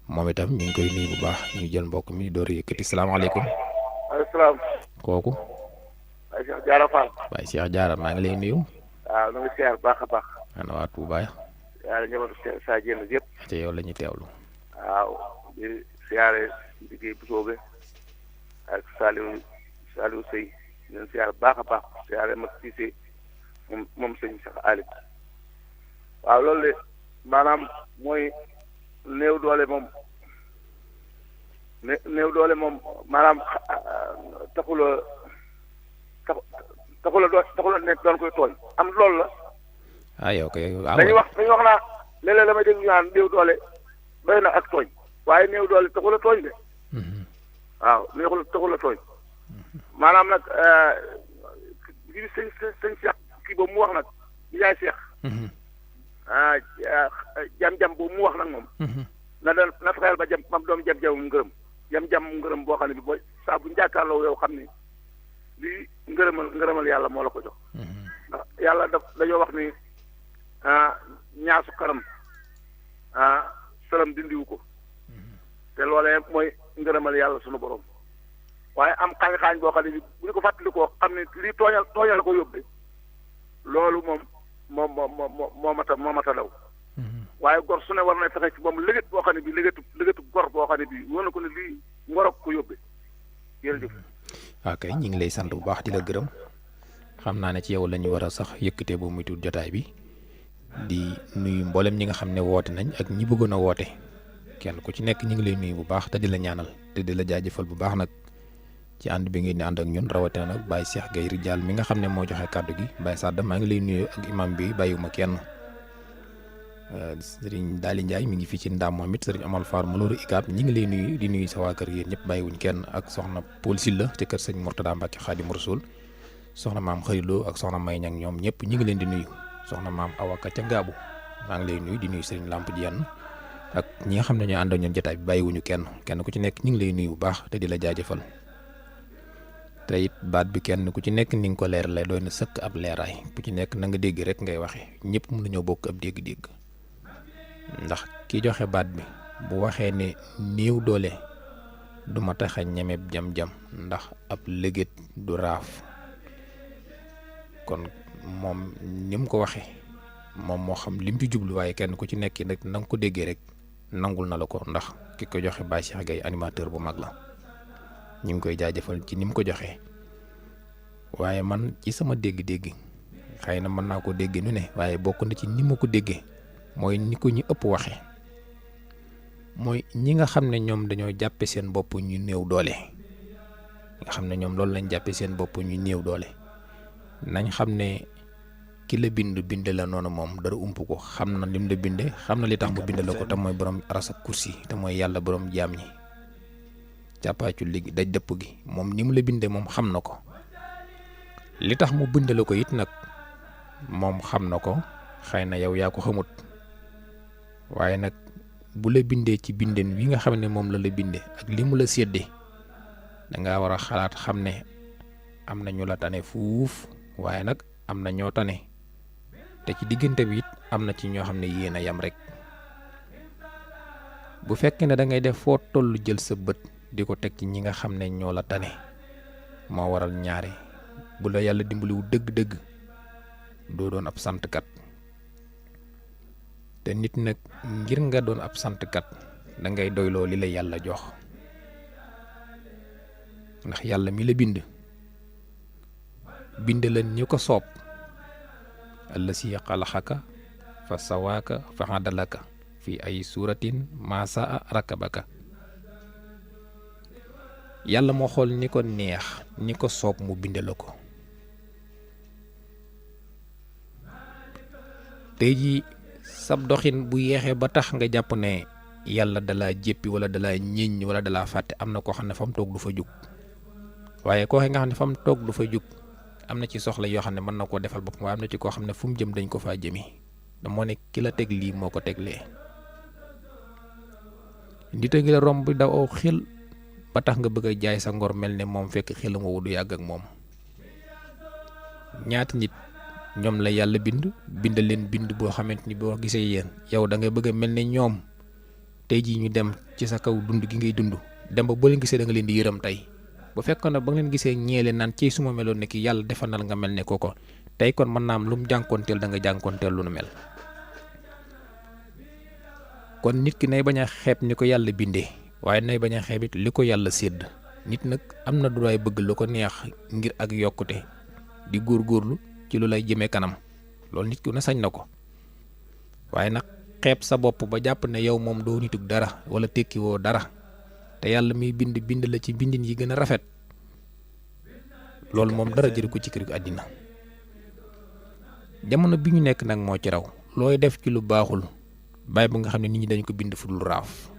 moom itam ñu ngi koy nuyu bu baax ñu jël mbokk mi door a yëkkati salaamaaleykum. waaleykum salaam. kooku. Baye Cheikh Diarra Fall. Baye Cheikh Diarra maa ngi lay nuyu. waaw na nga siyaar baax a baax. ana waa Touba. yàlla njabootu saa jéem yëpp. te yow la ñuy teewlu. waaw. siyaare liggéey bu soobee ak Saliou Sey leen siyaare baax a baax siyaare mag Cissé moom sëñ Cheikh Ali waaw loolu de maanaam mooy néew doole moom maanaam taxula nekk doon koy tooñ am loolu la. yow kay dañuy wax naa léeg-léeg damay dégg ñu naan néew doole doy na ak tooñ. waaye néew doole taxul a tooñ de waaw néewul taxul a tooñ maanaam nag sëñ Cheikh kii boobu mu wax nag yaay Cheikh jam-jam boobu mu wax nag moom. na fexeel ba jam mam doom jam-jamum ngërëm boo xam ne bi booy saa bu njàkkaarloo yow xam ni lii ngërëmal yàlla moo la ko jox. ndax yàlla dañoo wax ni ñaasu kanam sëlam dindiwu ko te loolee mooy ngërëmal yàlla sunu borom waaye am xaañ-xaañ boo xam ne bi bu ñu ko fàttalikoo xam ne lii tooñal ko yóbbee loolu moo mata daw waaye gor su ne war na fexe ci moom lëgët boo xam ne bi lëgëtu gor boo xam ne bi wóor na ko ne lii ngorok ko yóbbee jërëjëf. waaw kay ñu ngi lay sant bu baax di la gërëm xam naa ne ci yow la ñu war a sax yëkkatee boobu muy tuut jotaay bi di nuyu mboolem ñi nga xam ne woote nañ ak ñi bëggoon a woote kenn ku ci nekk ñu ngi lay nuyu bu baax te di la ñaanal te di la jaajëfal bu baax nag ci ànd bi ngeen di ànd ak ñun rawatina nag Baye Cheikh Gueye Ridial mi nga xam ne moo joxe kàddu gi Baye Sadda maa ngi lay nuyu ak imam bi bàyyiwuma kenn Serigne Daali Ndiaye mi ngi fii ci Ndam moom it Serigne Amal Fall Malouru Ikaab ñi ngi lay nuyu di nuyu sa waa kër yéen ñëpp bàyyiwuñ kenn ak soxna Paul Silla ci kër sëñ Mourtada Mbacke Xaadimu Rasuul soxna maam Xëriloo ak soxna May Ñang ñoom ñëpp ñi ngi leen di nuyu soxna maam Awaka ca Ngaabu maa ngi lay nuyu di nuyu Serigne Lamp Diène ak ñi nga xam ne ñoo ànd ak ñoom jotaay bi bàyyiwuñu kenn ku ci nekk ñi ngi lay nuyu bu baax te di la jaajëfal te it baat bi kenn ku ci nekk ni nga ko leeralee doy na sëkk ab leeraay ku ci nekk na nga dégg rek ngay waxe ñëpp mën nañoo bokk ab dégg-dégg ndax ki joxe baat bi bu waxee ne néew doole du ma tax a ñemeeb jam-jam ndax ab lëgët du raaf kon moom ni mu ko waxee moom moo xam lim ci jublu waaye kenn ku ci nekk nag na nga ko déggee rek nangul na la ko ndax ki ko joxe Baye Cheikh Gueye animateur bu mag la ñu ngi koy jaajëfal ci ni mu ko joxee waaye man ci sama dégg-dégg xëy na mën naa ko déggee nu ne waaye bokk na ci ni ma ko déggee mooy ni ko ñu ëpp waxee mooy ñi nga xam ne ñoom dañoo jàppe seen bopp ñu néew doole nga xam ne ñoom loolu lañ jàppe seen bopp ñu néew doole nañ xam ne ki la bind la noonu moom dara ump ko xam na lim la binde xam na li tax mu bind la ko te mooy borom aras ak kursi te mooy yàlla borom jaam ñi càppaacu léegi daj dëpp gi moom ni mu la bindee moom xam na ko li tax mu bind la ko it nag moom xam na ko xëy na yow yaa ko xamut waaye nag bu la bindee ci bindeen wi nga xam ne moom la bindee ak li mu la séddee dangaa war a xalaat xam ne am na ñu la tane fuuf waaye nag am na ñoo tane te ci diggante bi it am na ci ñoo xam ne yéen a yam rek bu fekkee ne da ngay def foo tollu jël sa bët di ko teg ci ñi nga xam ne ñoo la tane moo waral ñaare bu la yàlla dimbaliwu dëgg-dëgg doo doon ab santkat te nit nag ngir nga doon ab santkat da ngay doyloo li la yàlla jox ndax yàlla mi la bind la ñu ko soob allasi xalaxaka fa sawaaka fa adalaka fi ay suuratin maa saa rakabaka yàlla moo xool ni ko neex ni ko soob mu bind la ko tey jii sab doxin bu yeexee ba tax nga jàpp ne yàlla dalaa jéppi wala dalaa ñiñ wala dalaa fàtte am na koo xam ne fa mu toog du fa jug waaye koo nga xam ne fa mu toog du fa jug am na ci soxla yoo xam ne mën na koo defal boppam waaye am na ci koo xam ne fu mu jëm dañ ko faa jëmi da moo ne ki la teg lii moo ko teglee nit a ngi la romb daw aw xel ba tax nga bëgg a jaay sa ngor mel ne moom fekk xelam woowu du yàgg ak moom ñaata nit ñoom la yàlla bind leen bind boo xamante ni boo gisee yéen yow da ngay bëgg a mel ne ñoom tey jii ñu dem ci sa kaw dund gi ngay dund dem ba boo leen gisee da nga leen di yërëm tey bu fekkoon ne ba nga leen gisee ñeele naan ci suma meloon ne ki yàlla defal na nga mel ne kooko tey kon mën naa am lu mu jànkoonteel da nga jànkoonteel lu nu mel kon nit ki nay bañ a xeeb ni ko yàlla bindee waaye nay bañ a xeeb it li ko yàlla sédd nit nag am na droit bëgg lu ko neex ngir ak yokkute di góorgóorlu ci lu lay jëmee kanam loolu nit ki na sañ na ko waaye nag xeeb sa bopp ba jàpp ne yow moom doo nitug dara wala tekki woo dara te yàlla miy bind la ci bindin yi gën a rafet loolu moom dara jëri ko ci kër gi àddina jamono bi ñu nekk nag moo ci raw looy def ci lu baaxul bàyyi ba nga xam ne nit ñi dañ ko bind fu dul raaf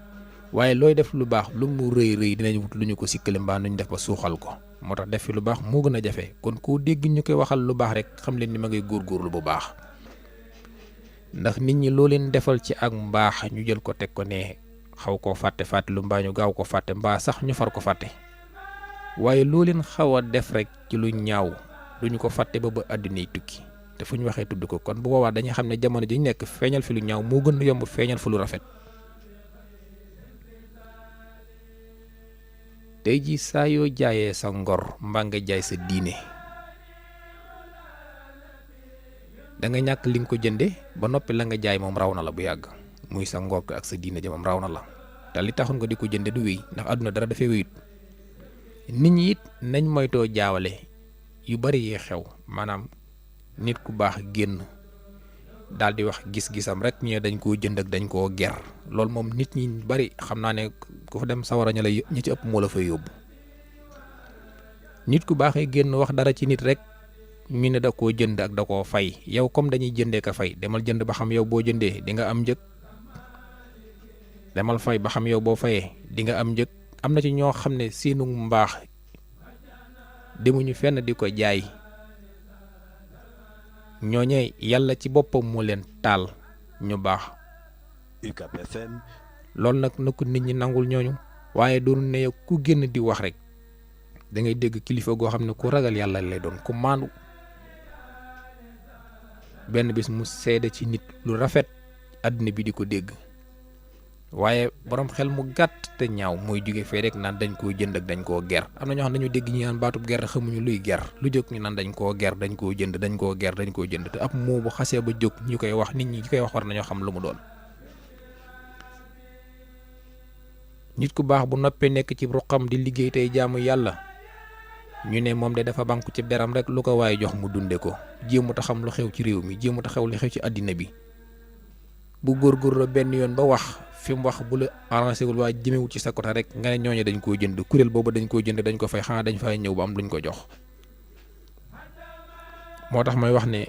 waaye looy def lu baax lu mu rëy dinañ wut lu ñu ko sikkale mbaa nuñ def ba suuxal ko moo tax def fi lu baax moo gën a jafe kon koo dégg ñu koy waxal lu baax rek xam leen ni ma ngay góorgóorlu bu baax ndax nit ñi loo leen defal ci ak mbaax ñu jël ko teg ko ne xaw koo fàtte lu mbaa ñu gaaw ko fàtte mbaa sax ñu far ko fàtte waaye loo leen xaw a def rek ci lu ñaaw duñu ko fàtte ba àddina yi tukki te fu ñu waxee tudd ko kon bu boobaa dañuy xam ne jamono ji ñu nekk feeñal fi lu ñaaw moo gën a yomb feeñal fi lu rafet. tey ji saa yoo jaayee sa ngor mbaa nga jaay sa diine da nga ñàkk li nga ko jënde ba noppi la nga jaay moom raw na la bu yàgg muy sa ngor ak sa diine ja moom raw na la te li taxoon nga di ko jënde du wéy ndax àdduna dara dafay wéyut. nit ñi it nañ moytoo jaawale yu bari yi xew maanaam nit ku baax génn daal di wax gis-gisam rek ñu dañ koo jënd ak dañ koo ger loolu moom nit ñi bari xam naa ne ku fa dem sawara ña la ñi ci ëpp moo la fay yóbbu. nit ku baaxee génn wax dara ci nit rek ñu ne da koo jënd ak da koo fay yow comme dañuy jëndee ka fay demal jënd ba xam yow boo jëndee di nga am njëg demal fay ba xam yow boo fayee di nga am njëg. am na ci ñoo xam ne seenu mbaax demuñu fenn di ko jaay ñooñee yàlla ci boppam moo leen taal ñu baax. UCAB FM. loolu nag na ko nit ñi nangul ñooñu waaye doonu ne ku génn di wax rek da ngay dégg kilifa goo xam ne ku ragal yàlla lay doon ku maandu benn bis mu seede ci nit lu rafet àddina bi di ko dégg. waaye borom xel mu gàtt te ñaaw mooy jóge fee rek naan dañ koo jënd ak dañ koo ger am na ñoo xam ne dañu dégg ñi naan baatub ger xamuñu luy ger lu jóg ñu naan dañ koo ger dañ koo jënd dañ koo ger dañ koo jënd te ab moo bu xasee ba jóg ñu koy wax nit ñi ñu koy wax war nañoo xam lu mu doon. nit ku baax bu noppee nekk ci ruqam di liggéey tey jaamu yàlla ñu ne moom de dafa banku ci deram rek lu ko waaye jox mu dunde ko jéemut a xam lu xew ci réew mi jéemut a xew lu xew ci àddina bi bu góorgóorloo benn yoon ba wax. fi mu wax bu la arrangé wul waaye jëmewul ci sa côté rek nga ne ñooñu dañ koo jënd kuréel boobu dañ koo jënd dañ ko fay xanaa dañ fay ñëw ba am luñ ko jox. moo tax may wax ne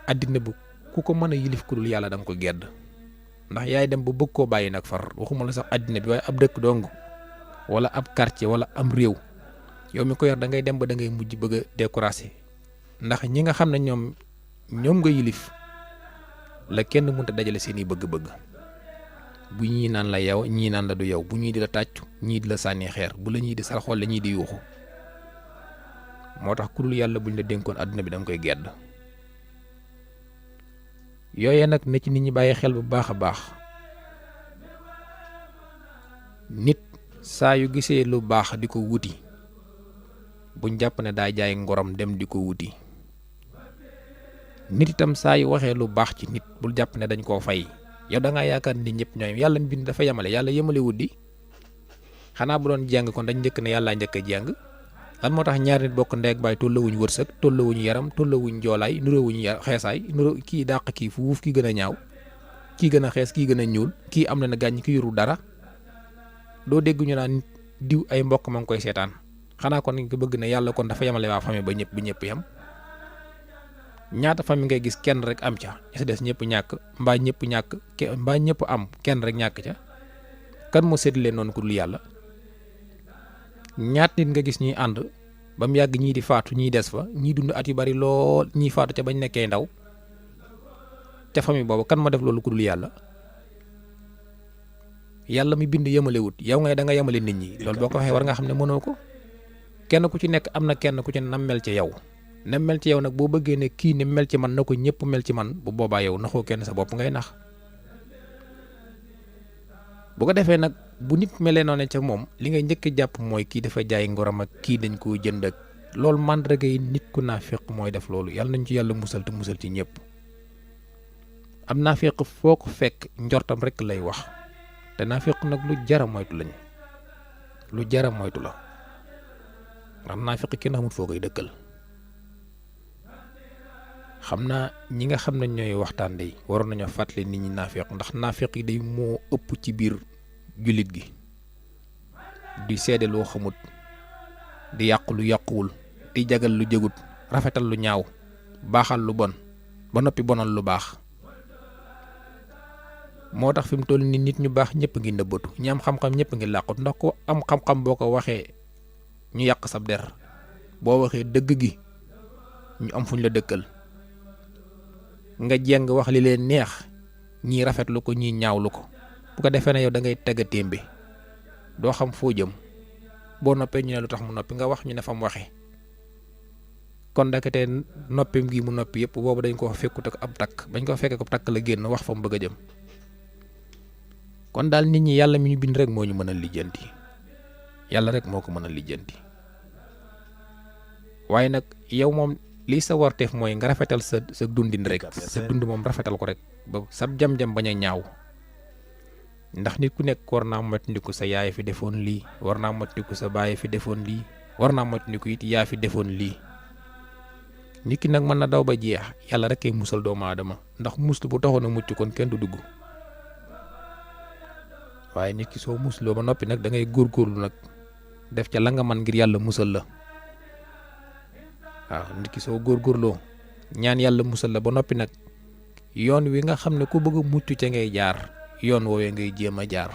àddina bu ku ko mën a yilif ku dul yàlla da nga ko gedd ndax yaay dem ba bëgg koo bàyyi nag far waxuma la sax àddina bi waaye ab dëkk dong wala ab quartier wala am réew yow mi ko yor da ngay dem ba da ngay mujj bëgg a décourager ndax ñi nga xam ne ñoom nga yilif la kenn mënut a dajale seeni bëgg-bëgg. bu ñii naan la yow ñii naan la du yow bu ñii di la tàccu ñii di la sànni xeer bu la ñii di sal xool la ñii di yuuxu moo tax ku dul yàlla buñ la dénkoon àdduna bi danga koy gedd. yooye nag na ci nit ñi bàyyi xel bu baax a baax nit saa yu gisee lu baax di ko wuti buñ jàpp ne daa jaay ngorom dem di ko wuti nit itam saa yu waxee lu baax ci nit bul jàpp ne dañ koo fay. yow da ngaa yaakaar ni ñëpp ñooy yàlla mbind dafa yemale yàlla yemale wuddi xanaa bu doon jàng kon dañ njëkk ne yàllaa njëkk a jàng lan moo tax ñaari nit bokk ndey ak baay tollawuñu wërsëg tollawuñu yaram tollawuñu joolaay nuróowuñu xeesaay nuró kii dàq kii fuuf kii gën a ñaaw kii gën a xees kii gën a ñuul kii am na na gàññ ki yoru dara doo dégg ñu naan diw ay mbokk ma ngi koy seetaan xanaa kon nañ ko bëgg ne yàlla kon dafa yemale waa famille ba ñëpp yam ñaata famille ngay gis kenn rek am ca ci des ñëpp ñàkk mbaa ñëpp ñàkk mbaa ñëpp am kenn rek ñàkk ca kan moo séddale noonu ku dul yàlla ñaat nit nga gis ñuy ànd ba mu yàgg ñii di faatu ñii des fa ñii dund at yu bari lool ñii faatu ca bañ nekkee ndaw ca famille boobu kan ma def loolu ku dul yàlla yàlla mi bind yemalewut yow ngay da nga yemale nit ñi loolu boo ko waxee war nga xam ne mënoo ko kenn ku ci nekk am na kenn ku ci nam mel ci yow. na mel ci yow nag boo bëggee ne kii ni mel ci man na ko ñëpp mel ci man bu boobaa yow naxoo kenn sa bopp ngay nax bu ko defee nag bu nit melee noonu ca moom li ngay njëkk jàpp mooy kii dafa jaay ngoram ak kii dañ koo jënd ak loolu màndarga yi nit ku naafiq mooy def loolu yàlla nañ ci yàlla musal te musal ci ñëpp. am naafiq foo ko fekk njortam rek lay wax te naafiq nag lu jara moytu lañ lu jara moytu la ndax naafiq kenn xamut foo koy dëkkal. xam naa ñi nga xam ne ñooy waxtaan day waroon nañoo fàttali nit ñi naafiq ndax naafiq yi day moo ëpp ci biir jullit gi di seede loo xamut di yàq lu yàquwul di jagal lu jëgut rafetal lu ñaaw baaxal lu bon ba noppi bonal lu baax moo tax fi mu toll ni nit ñu baax ñëpp ngi nëbbatu ñi am xam-xam ñëpp ngi làqut ndax ko am xam-xam boo ko waxee ñu yàq sab der boo waxee dëgg gi ñu am fuñ la dëkkal nga jeng wax li leen neex ñii rafetlu ko ñii ñaawlu ko bu ko defee ne yow da ngay tagga témbe doo xam foo jëm boo noppee ñu ne lu tax mu noppi nga wax ñu ne fa mu waxee kon dakate noppim gi mu noppi yëpp boobu dañ ko fekkut ak ab takk bañ ko fekkee ko takk la génn wax fa mu bëgg a jëm kon daal nit ñi yàlla mi ñu bind rek moo ñu mën a lijjanti yàlla rek moo ko mën a lijjanti waaye nag yow moom lii sa warteef mooy nga rafetal sa dundin rek sa dund moom rafetal ko rek ba sab jam-jam bañ a ñaaw ndax nit ku nekk war naa moytandiku sa yaay fi defoon lii war naa moytandiku sa baay fi defoon lii war naa moytandiku it yaa fi defoon lii nit ki nag mën na daw ba jeex yàlla rek kay musal doomu aadama ndax muslu bu taxoon a mucc kon kenn du dugg waaye nit ki soo musloo ba noppi nag da ngay góorgóorlu nag def ca la nga man ngir yàlla musal la waaw nit ki soo góorgóorloo ñaan yàlla musal la ba noppi nag yoon wi nga xam ne ku bëgg a mucc ca ngay jaar yoon woowee ngay jéem a jaar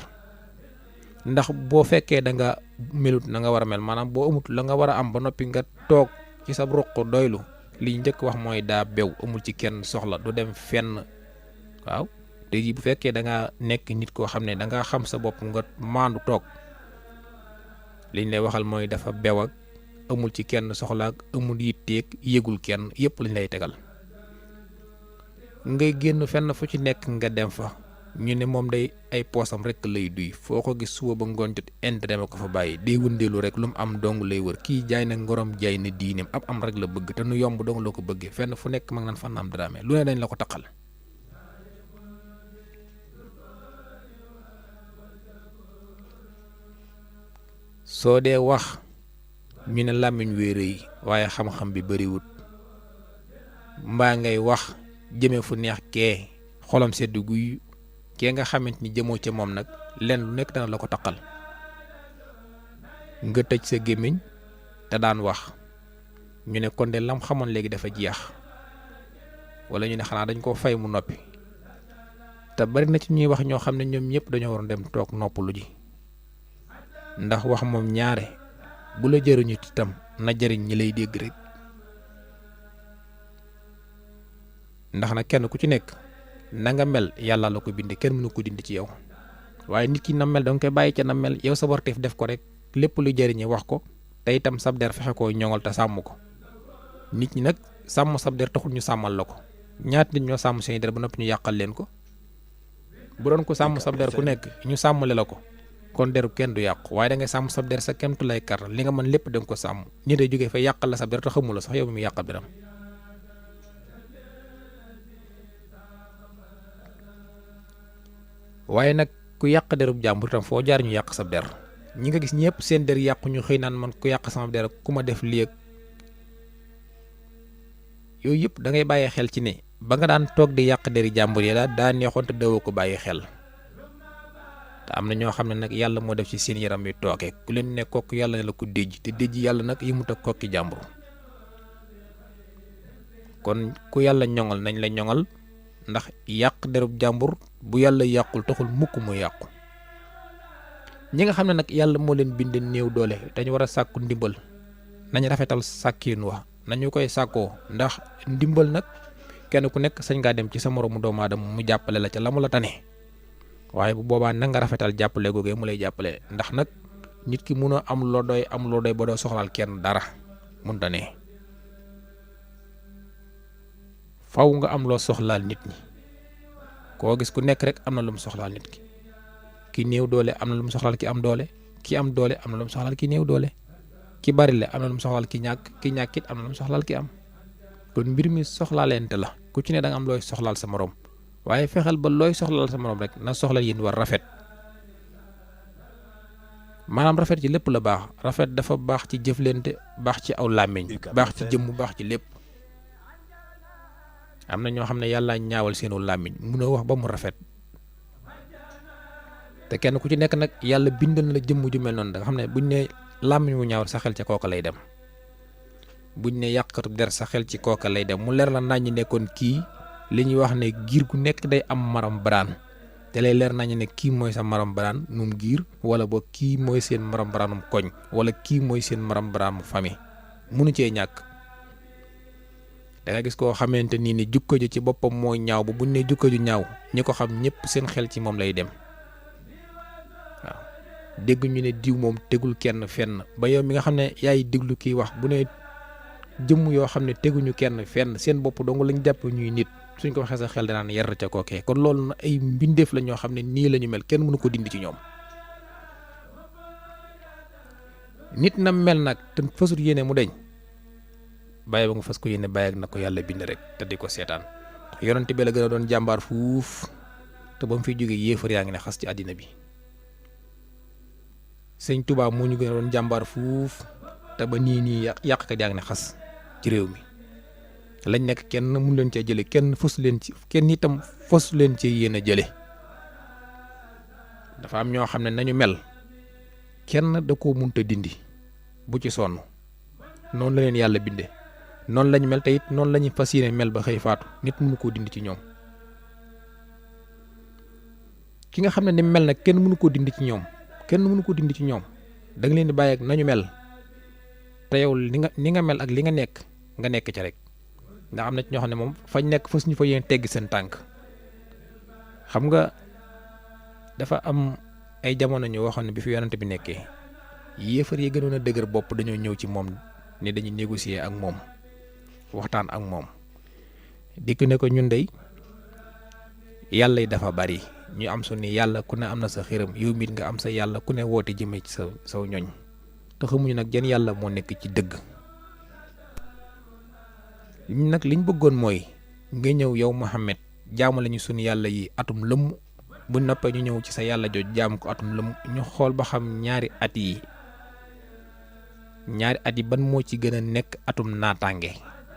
ndax boo fekkee da nga melut na nga war a mel maanaam boo amut la nga war a am ba noppi nga toog ci sa ruq doylu li njëkk wax mooy daa bew amul ci kenn soxla du dem fenn waaw te bu fekkee da nga nekk nit koo xam ne da nga xam sa bopp nga maandu toog liñ lay waxal mooy dafa bew ak amul ci kenn soxla ak amul yitteeg yëgul kenn yëpp lañ lay tegal ngay génn fenn fu ci nekk nga dem fa ñu ne moom day ay poosam rek lay duy foo ko gis suba ba ngoon jot intérêt ma ko fa bàyyi day wëndeelu rek lu mu am dong lay wër kii jaay na ngorom jaay na diineem ab am rek la bëgg te nu yomb dong la ko bëggee fenn fu nekk mag naan fan am daraame lu ne dañ la ko taqal soo dee wax ñu ne làmmiñ wéere yi waaye xam-xam bi bariwut mbaa ngay wax jëme fu neex kee xolam sedd guy kee nga xamante ni jëmoo ca moom nag lenn lu nekk dana la ko taqal nga tëj sa gémmiñ te daan wax ñu ne kon de lam xamoon léegi dafa jeex wala ñu ne xanaa dañ koo fay mu noppi te bari na ci ñuy wax ñoo xam ne ñoom ñëpp dañoo waroon dem toog noppalu ji ndax wax moom ñaare bu la jëriñu itam na jëriñ ñi lay dégg rek ndax nag kenn ku ci nekk na nga mel yàlla la ko bindee kenn mënu ko dindi ci yow waaye nit ki na mel danga koy bàyyi ca na mel yow sa warteef def ko rek lépp lu jëriñe wax ko te itam sab der fexe koo ñoŋal te sàmm ko nit ñi nag sàmm sab der taxul ñu sàmmal la ko ñaata nit ñoo sàmm seen der ba noppi ñu yàqal leen ko bu doon ko sàmm sab der ku nekk ñu sàmmale la ko kon deru kenn du yàqu waaye da ngay sàmm sab der sa kemtu lay kar li nga mën lépp danga ko sàmm nit day jógee fa yàqal la sab der te xamul la sax yow mi yàqal deram waaye nag ku yàq derub jàmbur tam foo jaar ñu yàq sab der ñi nga gis ñëpp seen der yàqu ñu xëy naan man ku yàq sama der ku ma def lii ak yooyu yëpp da ngay bàyyi xel ci ne ba nga daan toog di yàq deri jàmbur yi daa neexoon te dawoo ko bàyyi xel te am na ñoo xam ne nag yàlla moo def ci seen yaram yi tooke ku leen ne kokk yàlla ne la ko déj te déj yàlla nag yëmut ak kokki jàmbur kon ku yàlla ñoŋal nañ la ñoŋal ndax yàq derub jàmbur bu yàlla yàqul taxul mukk mu yàqu ñi nga xam ne nag yàlla moo leen bind néew doole dañu war a sàkku ndimbal nañ rafetal sàkkiin wa nañu koy sàkkoo ndax ndimbal nag kenn ku nekk sañ ngaa dem ci sa moroomu doomu aadama mu jàppale la ca la mu la tane waaye bu boobaa na nga rafetal jàppale googee mu lay jàppale ndax nag nit ki mun a am loo doy ba doo soxlaal kenn dara munta ne faw nga am loo soxlaal nit ñi koo gis ku nekk rek am na lu mu soxlaal nit ki néew doole am na lu mu soxlaal ki am doole ki am doole am na lu mu soxlaal ki néew doole ki bari le am na lu mu soxlaal ki ñàkk it am na lu mu soxlaal ki am kon mbir mi soxlaalente la ku ci ne da nga am looy soxlaal sa morom waaye fexeel ba looy soxlaal sa morom rek na soxla yéen war rafet maanaam rafet ci lépp la baax rafet dafa baax ci jëflante baax ci aw làmmiñ baax ci jëmm baax ci lépp am na ñoo xam ne yàlla ñaawal seenu làmmiñ munoo wax ba mu rafet te kenn ku ci nekk nag yàlla bindal na la jëmm ju mel noonu da nga xam ne buñ ne làmmiñ mu ñaawal sa xel ca kooka lay dem buñ ne yàqatu der sa xel ci kooka lay dem mu leer la nañ nekkoon kii li ñuy wax ne giir gu nekk day am maram baraan te lay leer nañ ne kii mooy sa maram baraan num giir wala boog kii mooy seen maram baraanum koñ wala kii mooy seen maram baraanum famille munu cee ñàkk da nga gis koo xamante ni jukko ju ci boppam mooy ñaaw bu buñ ne jukko ju ñaaw ñi ko xam ñëpp seen xel ci moom lay dem waaw dégg ñu ne diw moom tegul kenn fenn ba yow mi nga xam ne yaay déglu kiy wax bu ne jëmm yoo xam ne teguñu kenn fenn seen bopp dong lañ jàpp ñuy nit suñ ko waxee sa xel danaan yar ca kookee kon loolu na ay mbindeef la ñoo xam ne nii la ñu mel kenn mënu ko dindi ci ñoom nit na mel nag te fasut yéene mu deñ bàyyi ba nga fas ko yéene bàyyi ak na ko yàlla bind rek te di ko seetaan yonent bi la gën a doon jàmbaar fuuf te ba mu fiy jógee yéefar yaa ngi ne xas ci àddina bi sëñ Tuubaa moo ñu gën a doon jàmbaar fuuf te ba nii yàqkat yaa ngi ne xas ci réew mi lañ nekk kenn mun leen cee jële kenn fasu leen ci kenn itam fasu leen ci yéen a jële dafa am ñoo xam ne nañu mel kenn da koo munta dindi bu ci sonn noonu la leen yàlla binde noonu lañu mel te it noonu lañu fas yéene mel ba xëy faatu nit mënu koo dindi ci ñoom ki nga xam ne ni mel nag kenn mënu koo dindi ci ñoom kenn mënu koo dindi ci ñoom da nga leen di bàyyi ak nañu mel te yow ni nga mel ak li nga nekk ca rek ndax am na ci ñoo xam ne moom fañ nekk fas ñu fa yéen teggi seen tànk xam nga dafa am ay jamono ñu waxoon ne bi fi yonent bi nekkee yéefar yi gënoon a dëgër bopp dañoo ñëw ci moom ne dañuy négocier ak moom waxtaan ak moom dikk ne ko ñun dey yàlla yi dafa bari ñu am su ni yàlla ku ne am na sa xiram yow mit nga am sa yàlla ku ne woote jëmee ci saw ñoñ te xamuñu nag jën yàlla moo nekk ci dëgg nag liñ bëggoon mooy nga ñëw yow Muhammad jaamu lañu sunu yàlla yi atum lëmm bu noppee ñu ñëw ci sa yàlla jooj jaamu ko atum lëmm ñu xool ba xam ñaari at yi ban moo ci gën a nekk atum naataange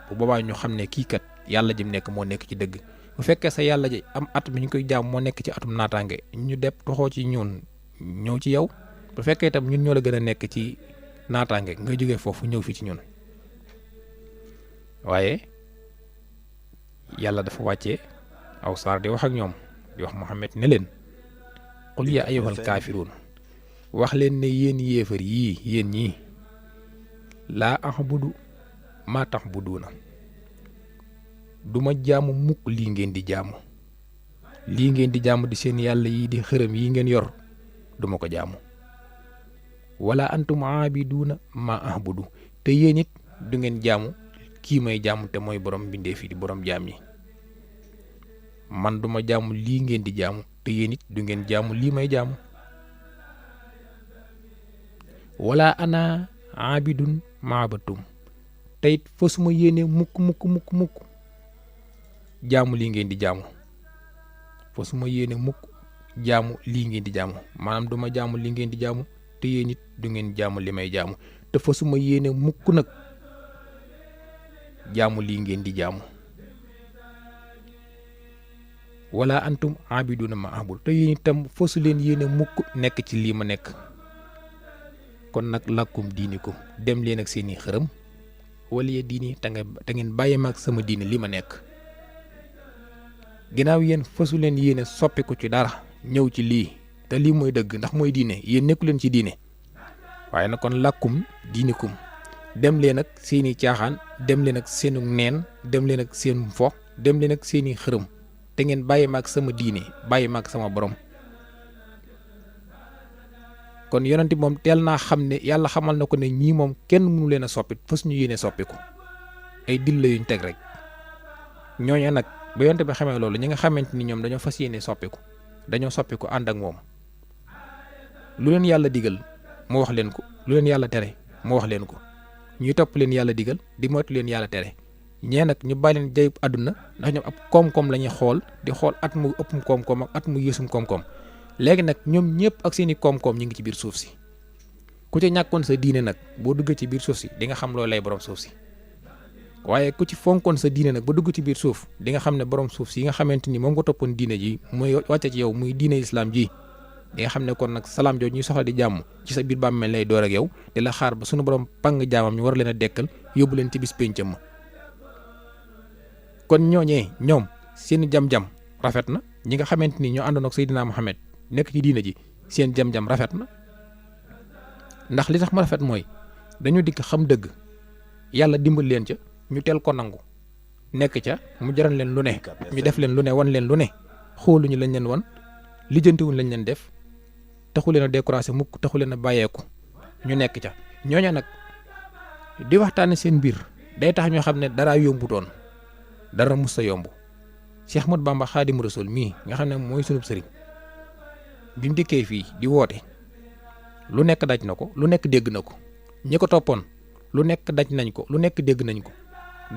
bu boobaa ñu xam ne kii kat yàlla jëm nekk moo nekk ci dëgg bu fekkee sa yàlla ji am at mi ñu koy jaam moo nekk ci atum naataange ñu depp toxoo ci ñun ñëw ci yow bu fekkee itam ñun ñoo la gën a nekk ci naataange nga jógee foofu ñëw fi ci ñun waaye yàlla dafa wàccee aw saar di wax ak ñoom di wax Muhammad ne leen qul yaa ayyuhal kaafiruun wax leen ne yéen yéefar yii yéen ñii laa a'budu maa ta'buduuna duma jaamu mukk lii ngeen di jaamu di seen yàlla yi di xërëm yi ngeen yor duma ko jaamu wala antum aabiduuna maa a'budu te yéen it du ngeen jaamu kii may jaamu te mooy borom bindee fi di borom jaam yi man duma jaamu lii ngeen di jaamu te yéen it du ngeen jaamu lii may jaamu wala ana aabidun maabatum te it fa suma yéene mukk jaamu lii ngeen di jaamu fa suma yéene mukk jaamu lii ngeen di jaamu maanaam duma jaamu lii ngeen di jaamu te yéen it du ngeen jaamu li may jaamu te fa suma yéene mukk nag jaamu lii ngeen di jaamu wala antum abiduna ma abul te yéen itam fasu leen yéene mukk nekk ci lii ma nekk kon nag lakkum diinikum dem leen ak seeni xërëm wala diini te ngeen bàyyi ma ak sama diine li ma nekk ginnaaw yéen fasu leen yéene soppiku ci dara ñëw ci lii te lii mooy dëgg ndax mooy diine yéen nekku leen ci diine waaye nag kon lakkum diinikum dem leen ak seeni caaxaan dem leen ak seenu neen dem leen ak seen fo dem leen ak seeni xërëm te ngeen bàyyi ma ak sama diine bàyyi ma ak sama borom kon yonent moom teel naa xam ne yàlla xamal na ko ne ñii moom kenn mënu leen a soppi fas ñu yéene soppiku ay dil la yuñ teg rek ñooñu nag ba yonent bi xamee loolu ñi nga xamante ni ñoom dañoo fas yéene soppiku dañoo soppiku ànd ak moom lu leen yàlla digal mu wax leen ko lu leen yàlla tere mu wax leen ko ñuy topp leen yàlla digal di moytu leen yàlla tere ñee nag ñu bàyyi leen jayub àdduna ndax ñoom ab koom-koom la ñuy xool di xool at mu ëppum koom-koom ak at mu yéesum koom-koom léegi nag ñoom ñëpp ak seeni koom-koom ñu ngi ci biir suuf si ku ci ñàkkoon sa diine nag boo duggee ci biir suuf si di nga xam loolu lay borom suuf si waaye ku ci fonkoon sa diine nag ba dugg ci biir suuf di nga xam ne borom suuf si yi nga xamante ni moom nga toppoon diine ji muy wàcce ci yow muy diine islam ji di nga xam ne kon nag salaam jooju ñuy soxla di jàmm ci sa biir bàmmeel lay door ak yow di la xaar ba sunu borom pang jaamam ñu war leen a dekkal yóbbu leen ci bis péncam ma kon ñooñee ñoom seen jam-jam rafet na ñi nga xamante ni ñoo àndoon ak Seydina Muhammad nekk ci diine ji seen jam-jam rafet na ndax li tax ma rafet mooy dañu dikk xam dëgg yàlla dimbal leen ca ñu teel ko nangu nekk ca mu jaral leen lu ne ñu def leen lu ne wan leen lu ne xooluñu lañ leen wan lijjantiwuñ lañ leen def taxu leen a découragé mukk taxu leen a bàyyeeku ñu nekk ca ñooña nag di waxtaane seen mbir day tax ñoo xam ne dara yombutoon dara mus sa yomb Cheikh Ahmadou Bamba Xaadimu Rasuul mii nga xam ne mooy sunub sëriñ bi mu dikkee fii di woote lu nekk daj na ko lu nekk dégg na ko ñi ko toppoon lu nekk daj nañ ko lu nekk dégg nañ ko